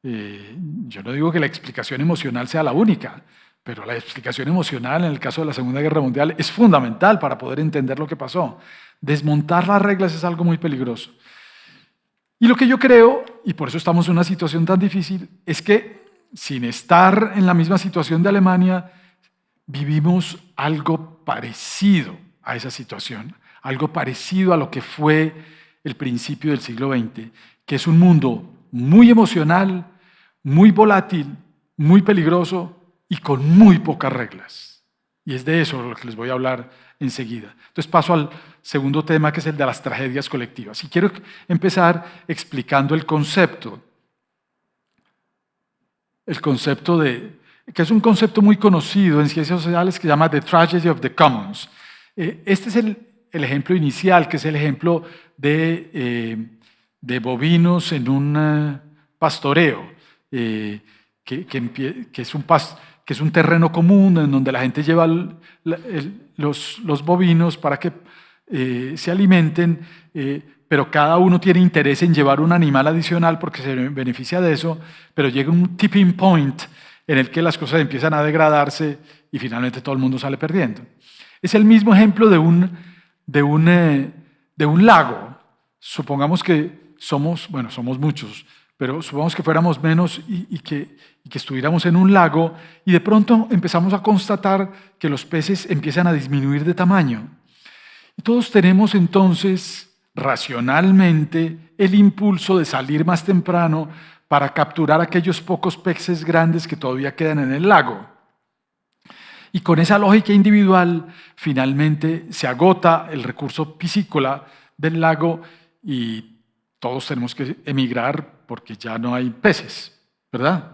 Yo no digo que la explicación emocional sea la única, pero la explicación emocional en el caso de la Segunda Guerra Mundial es fundamental para poder entender lo que pasó. Desmontar las reglas es algo muy peligroso. Y lo que yo creo, y por eso estamos en una situación tan difícil, es que sin estar en la misma situación de Alemania, vivimos algo parecido a esa situación, algo parecido a lo que fue el principio del siglo XX, que es un mundo muy emocional, muy volátil, muy peligroso y con muy pocas reglas. Y es de eso lo que les voy a hablar enseguida. Entonces paso al segundo tema, que es el de las tragedias colectivas. Y quiero empezar explicando el concepto que es un concepto muy conocido en ciencias sociales que se llama The Tragedy of the Commons. Este es el ejemplo inicial, que es el ejemplo de bovinos en un pastoreo, que que es un terreno común en donde la gente lleva los bovinos para que se alimenten, pero cada uno tiene interés en llevar un animal adicional porque se beneficia de eso, pero llega un tipping point en el que las cosas empiezan a degradarse y finalmente todo el mundo sale perdiendo. Es el mismo ejemplo de un lago. Supongamos que somos muchos, pero supongamos que fuéramos menos y que estuviéramos en un lago y de pronto empezamos a constatar que los peces empiezan a disminuir de tamaño. Y todos tenemos entonces racionalmente el impulso de salir más temprano para capturar aquellos pocos peces grandes que todavía quedan en el lago. Y con esa lógica individual, finalmente se agota el recurso piscícola del lago y todos tenemos que emigrar porque ya no hay peces, ¿verdad?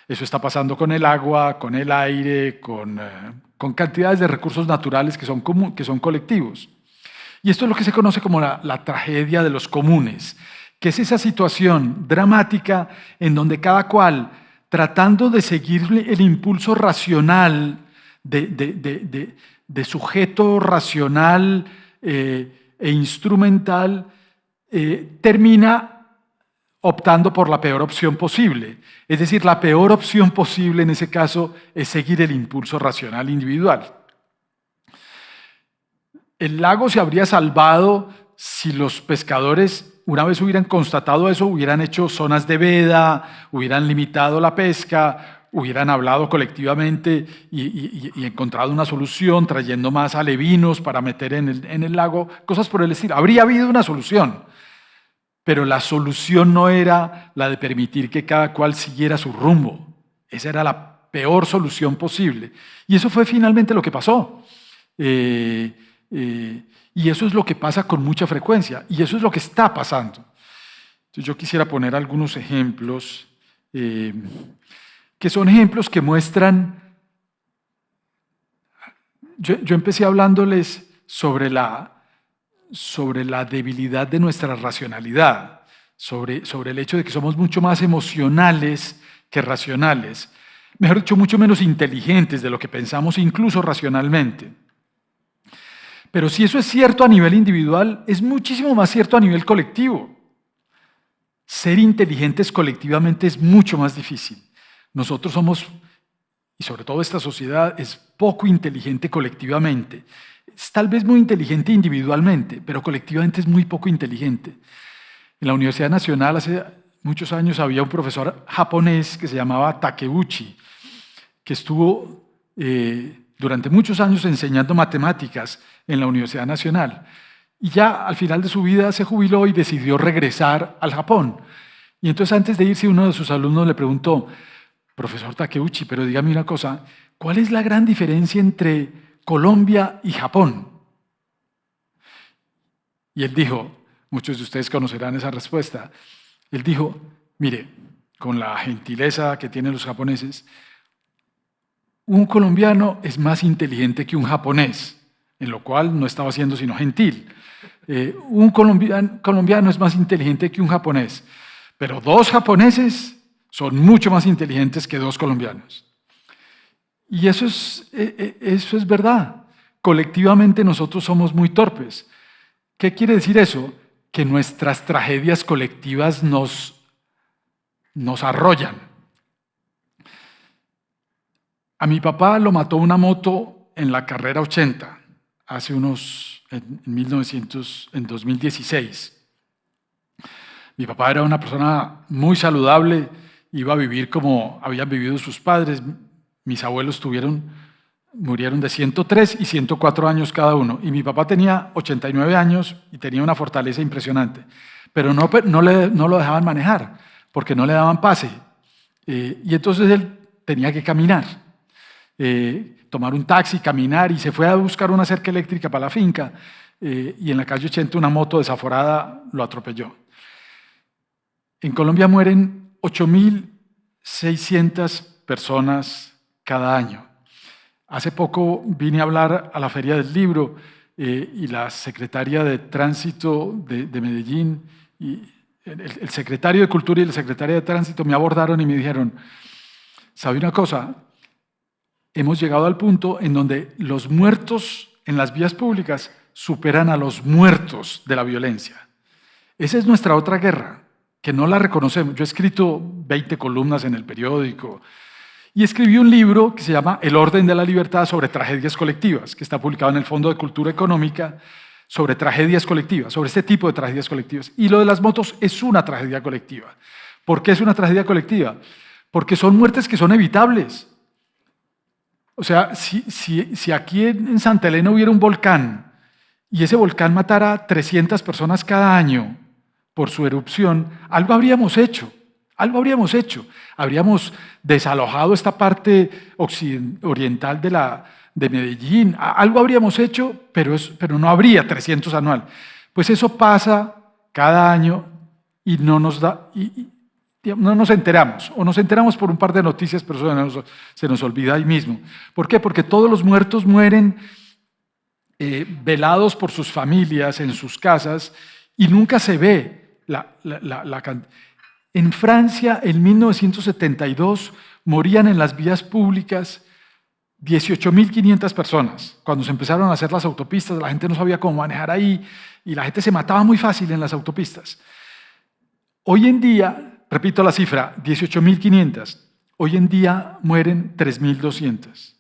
Eso está pasando con el agua, con el aire, con cantidades de recursos naturales que son colectivos. Y esto es lo que se conoce como la tragedia de los comunes, que es esa situación dramática en donde cada cual, tratando de seguir el impulso racional de sujeto racional e instrumental, termina optando por la peor opción posible. Es decir, la peor opción posible en ese caso es seguir el impulso racional individual. El lago se habría salvado si los pescadores, una vez hubieran constatado eso, hubieran hecho zonas de veda, hubieran limitado la pesca, hubieran hablado colectivamente y encontrado una solución, trayendo más alevinos para meter en el lago, cosas por el estilo. Habría habido una solución, pero la solución no era la de permitir que cada cual siguiera su rumbo. Esa era la peor solución posible. Y eso fue finalmente lo que pasó. Y eso es lo que pasa con mucha frecuencia, y eso es lo que está pasando. Entonces yo quisiera poner algunos ejemplos, que son ejemplos que muestran. Yo empecé hablándoles sobre la debilidad de nuestra racionalidad, sobre el hecho de que somos mucho más emocionales que racionales, mejor dicho, mucho menos inteligentes de lo que pensamos incluso racionalmente. Pero si eso es cierto a nivel individual, es muchísimo más cierto a nivel colectivo. Ser inteligentes colectivamente es mucho más difícil. Nosotros somos, y sobre todo esta sociedad, es poco inteligente colectivamente. Es tal vez muy inteligente individualmente, pero colectivamente es muy poco inteligente. En la Universidad Nacional hace muchos años había un profesor japonés que se llamaba Takeuchi, que estuvo durante muchos años enseñando matemáticas en la Universidad Nacional. Y ya al final de su vida se jubiló y decidió regresar al Japón. Y entonces antes de irse uno de sus alumnos le preguntó: profesor Takeuchi, pero dígame una cosa, ¿cuál es la gran diferencia entre Colombia y Japón? Y él dijo, muchos de ustedes conocerán esa respuesta, él dijo, mire, con la gentileza que tienen los japoneses, un colombiano es más inteligente que un japonés, en lo cual no estaba siendo sino gentil. Un colombiano es más inteligente que un japonés, pero dos japoneses son mucho más inteligentes que dos colombianos. Y eso es verdad. Colectivamente nosotros somos muy torpes. ¿Qué quiere decir eso? Que nuestras tragedias colectivas nos arrollan. A mi papá lo mató una moto en la carrera 80, en 2016. Mi papá era una persona muy saludable, iba a vivir como habían vivido sus padres. Mis abuelos murieron de 103 y 104 años cada uno, y mi papá tenía 89 años y tenía una fortaleza impresionante, pero no lo dejaban manejar porque no le daban pase, y entonces él tenía que caminar. Tomar un taxi, caminar, y se fue a buscar una cerca eléctrica para la finca, y en la calle 80 una moto desaforada lo atropelló. En Colombia mueren 8.600 personas cada año. Hace poco vine a hablar a la Feria del Libro, y la secretaria de Tránsito de Medellín, y el secretario de Cultura y la secretaria de Tránsito me abordaron y me dijeron, ¿sabe una cosa? hemos llegado al punto en donde los muertos en las vías públicas superan a los muertos de la violencia. Esa es nuestra otra guerra, que no la reconocemos. Yo he escrito 20 columnas en el periódico y escribí un libro que se llama El orden de la libertad sobre tragedias colectivas, que está publicado en el Fondo de Cultura Económica, sobre tragedias colectivas, sobre este tipo de tragedias colectivas. Y lo de las motos es una tragedia colectiva. ¿Por qué es una tragedia colectiva? Porque son muertes que son evitables. O sea, si aquí en Santa Elena hubiera un volcán y ese volcán matara a 300 personas cada año por su erupción, algo habríamos hecho. Algo habríamos hecho. Habríamos desalojado esta parte oriental de Medellín. Algo habríamos hecho, pero no habría 300 anual. Pues eso pasa cada año y no nos enteramos. O nos enteramos por un par de noticias, pero eso se nos olvida ahí mismo. ¿Por qué? Porque todos los muertos mueren velados por sus familias en sus casas y nunca se ve la cantidad. En Francia, en 1972, morían en las vías públicas 18.500 personas. Cuando se empezaron a hacer las autopistas, la gente no sabía cómo manejar ahí y la gente se mataba muy fácil en las autopistas. Hoy en día, repito la cifra, 18.500. Hoy en día mueren 3.200.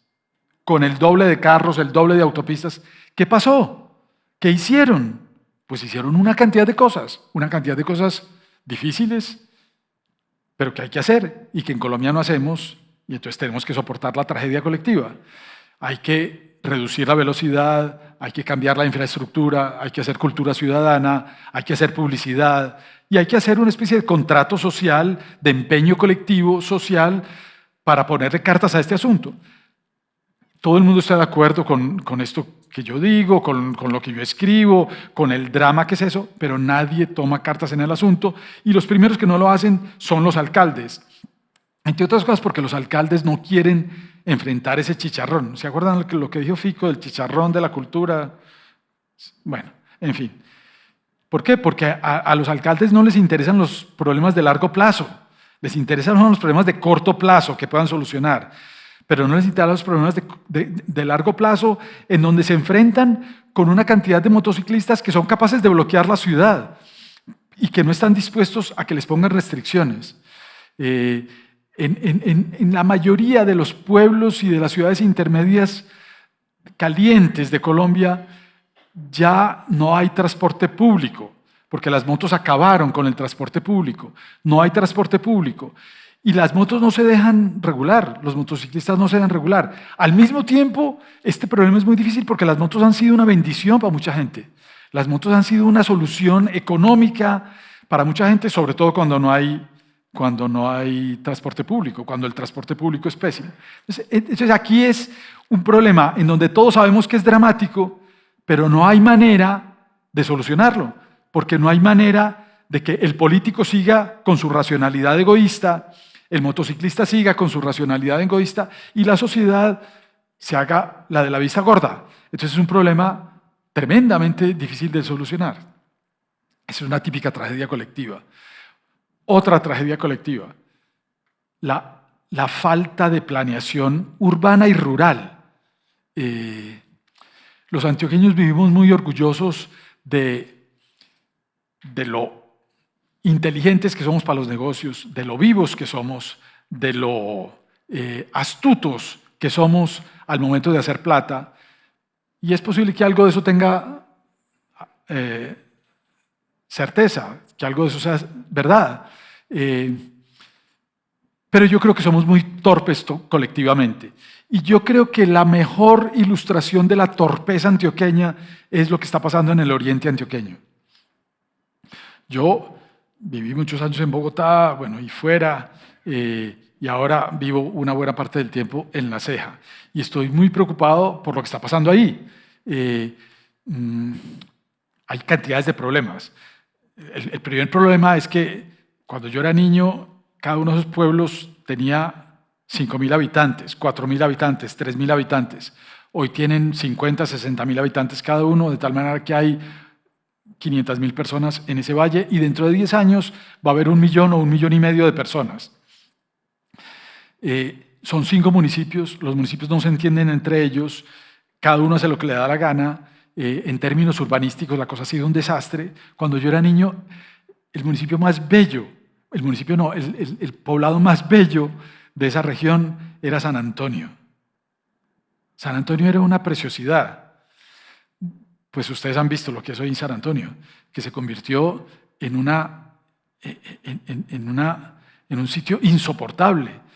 Con el doble de carros, el doble de autopistas. ¿Qué pasó? ¿Qué hicieron? Pues hicieron una cantidad de cosas difíciles, pero que hay que hacer y que en Colombia no hacemos, y entonces tenemos que soportar la tragedia colectiva. Hay que reducir la velocidad, hay que cambiar la infraestructura, hay que hacer cultura ciudadana, hay que hacer publicidad y hay que hacer una especie de contrato social, de empeño colectivo social para ponerle cartas a este asunto. Todo el mundo está de acuerdo con esto que yo digo, con lo que yo escribo, con el drama que es eso, pero nadie toma cartas en el asunto y los primeros que no lo hacen son los alcaldes. Entre otras cosas porque los alcaldes no quieren enfrentar ese chicharrón. ¿Se acuerdan lo que dijo Fico del chicharrón de la cultura? Bueno, en fin. ¿Por qué? Porque a los alcaldes no les interesan los problemas de largo plazo, les interesan los problemas de corto plazo que puedan solucionar. Pero no les interesan los problemas de largo plazo en donde se enfrentan con una cantidad de motociclistas que son capaces de bloquear la ciudad y que no están dispuestos a que les pongan restricciones. En la mayoría de los pueblos y de las ciudades intermedias calientes de Colombia ya no hay transporte público, porque las motos acabaron con el transporte público. No hay transporte público. Y las motos no se dejan regular, los motociclistas no se dejan regular. Al mismo tiempo, este problema es muy difícil porque las motos han sido una bendición para mucha gente. Las motos han sido una solución económica para mucha gente, sobre todo cuando no hay transporte público, cuando el transporte público es pésimo. Entonces aquí es un problema en donde todos sabemos que es dramático, pero no hay manera de solucionarlo, porque no hay manera de que el político siga con su racionalidad egoísta, el motociclista siga con su racionalidad egoísta y la sociedad se haga la de la vista gorda. Entonces es un problema tremendamente difícil de solucionar. Esa es una típica tragedia colectiva. Otra tragedia colectiva, la falta de planeación urbana y rural. Los antioqueños vivimos muy orgullosos de lo inteligentes que somos para los negocios, de lo vivos que somos, de lo astutos que somos al momento de hacer plata. Y es posible que algo de eso tenga certeza, que algo de eso sea verdad. Pero yo creo que somos muy torpes colectivamente. Y yo creo que la mejor ilustración de la torpeza antioqueña es lo que está pasando en el oriente antioqueño. Yo viví muchos años en Bogotá, bueno, y fuera, y ahora vivo una buena parte del tiempo en La Ceja. Y estoy muy preocupado por lo que está pasando ahí. Hay cantidades de problemas. El primer problema es que cuando yo era niño, cada uno de esos pueblos tenía 5.000 habitantes, 4.000 habitantes, 3.000 habitantes. Hoy tienen 50, 60.000 habitantes cada uno, de tal manera que hay 500.000 personas en ese valle y dentro de 10 años va a haber 1 millón o 1,5 millones de personas. son 5 municipios, los municipios no se entienden entre ellos, cada uno hace lo que le da la gana. En términos urbanísticos la cosa ha sido un desastre. Cuando yo era niño, el municipio más bello, el municipio no, el poblado más bello de esa región era San Antonio. San Antonio era una preciosidad. Pues ustedes han visto lo que es hoy en San Antonio, que se convirtió en un sitio insoportable.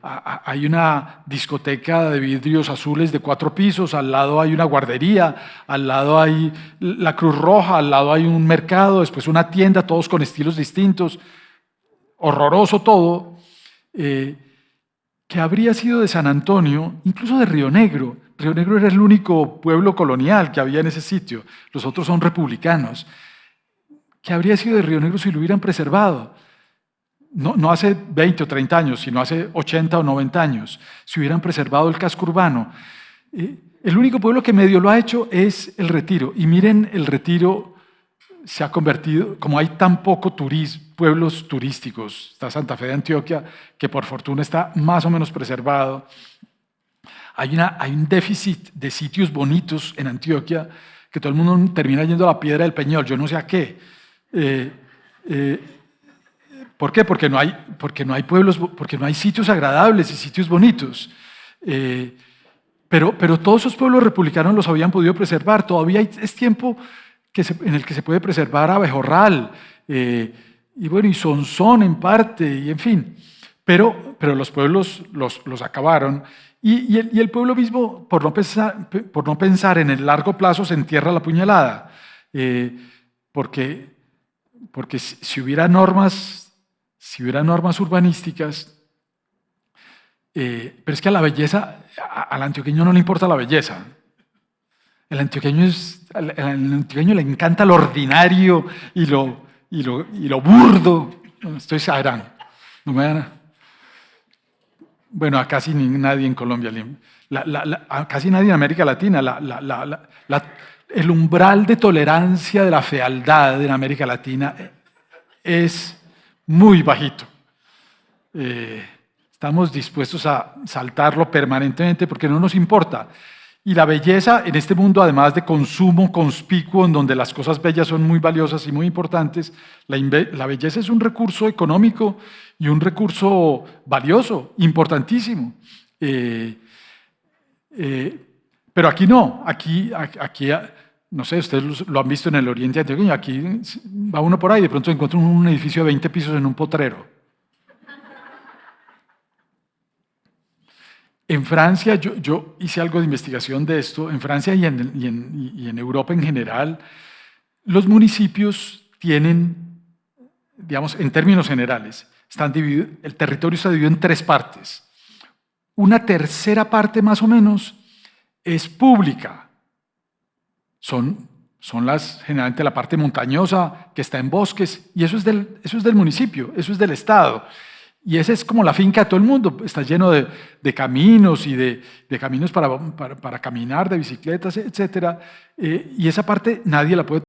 Hay una discoteca de vidrios azules de 4 pisos, al lado hay una guardería, al lado hay la Cruz Roja, al lado hay un mercado, después una tienda, todos con estilos distintos. Horroroso todo. ¿Qué habría sido de San Antonio, incluso de Río Negro? Río Negro era el único pueblo colonial que había en ese sitio, los otros son republicanos. ¿Qué habría sido de Río Negro si lo hubieran preservado? No hace 20 o 30 años, sino hace 80 o 90 años, si hubieran preservado el casco urbano. El único pueblo que medio lo ha hecho es El Retiro. Y miren, El Retiro se ha convertido, como hay tan poco pueblos turísticos, está Santa Fe de Antioquia, que por fortuna está más o menos preservado. Hay un déficit de sitios bonitos en Antioquia, que todo el mundo termina yendo a la Piedra del Peñol, yo no sé a qué. ¿Por qué? Porque no hay pueblos, porque no hay sitios agradables y sitios bonitos. Pero todos esos pueblos republicanos los habían podido preservar. Todavía es tiempo en el que se puede preservar Abejorral, y bueno, y Sonsón en parte, y en fin. Pero los pueblos los acabaron. Y el pueblo mismo, por no pensar en el largo plazo, se entierra la puñalada. Porque si hubiera normas urbanísticas, pero es que a la belleza, al antioqueño no le importa la belleza. Al antioqueño le encanta lo ordinario y lo burdo. No, estoy exagerando. No me van Bueno, a casi nadie en Colombia, a casi nadie en América Latina. El umbral de tolerancia de la fealdad en América Latina es muy bajito. Estamos dispuestos a saltarlo permanentemente porque no nos importa. Y la belleza en este mundo, además de consumo conspicuo, en donde las cosas bellas son muy valiosas y muy importantes, la belleza es un recurso económico y un recurso valioso, importantísimo. Pero aquí no, aquí no sé, ustedes lo han visto en el Oriente Antioqueño, aquí va uno por ahí y de pronto encuentra un edificio de 20 pisos en un potrero. En Francia, yo hice algo de investigación de esto, en Francia y en Europa en general, los municipios tienen, digamos, en términos generales, el territorio está dividido en 3 partes. Una tercera parte más o menos es pública. Son generalmente la parte montañosa que está en bosques, y eso es del municipio, eso es del Estado. Y esa es como la finca de todo el mundo, está lleno de caminos y de caminos para caminar, de bicicletas, etc. Y esa parte nadie la puede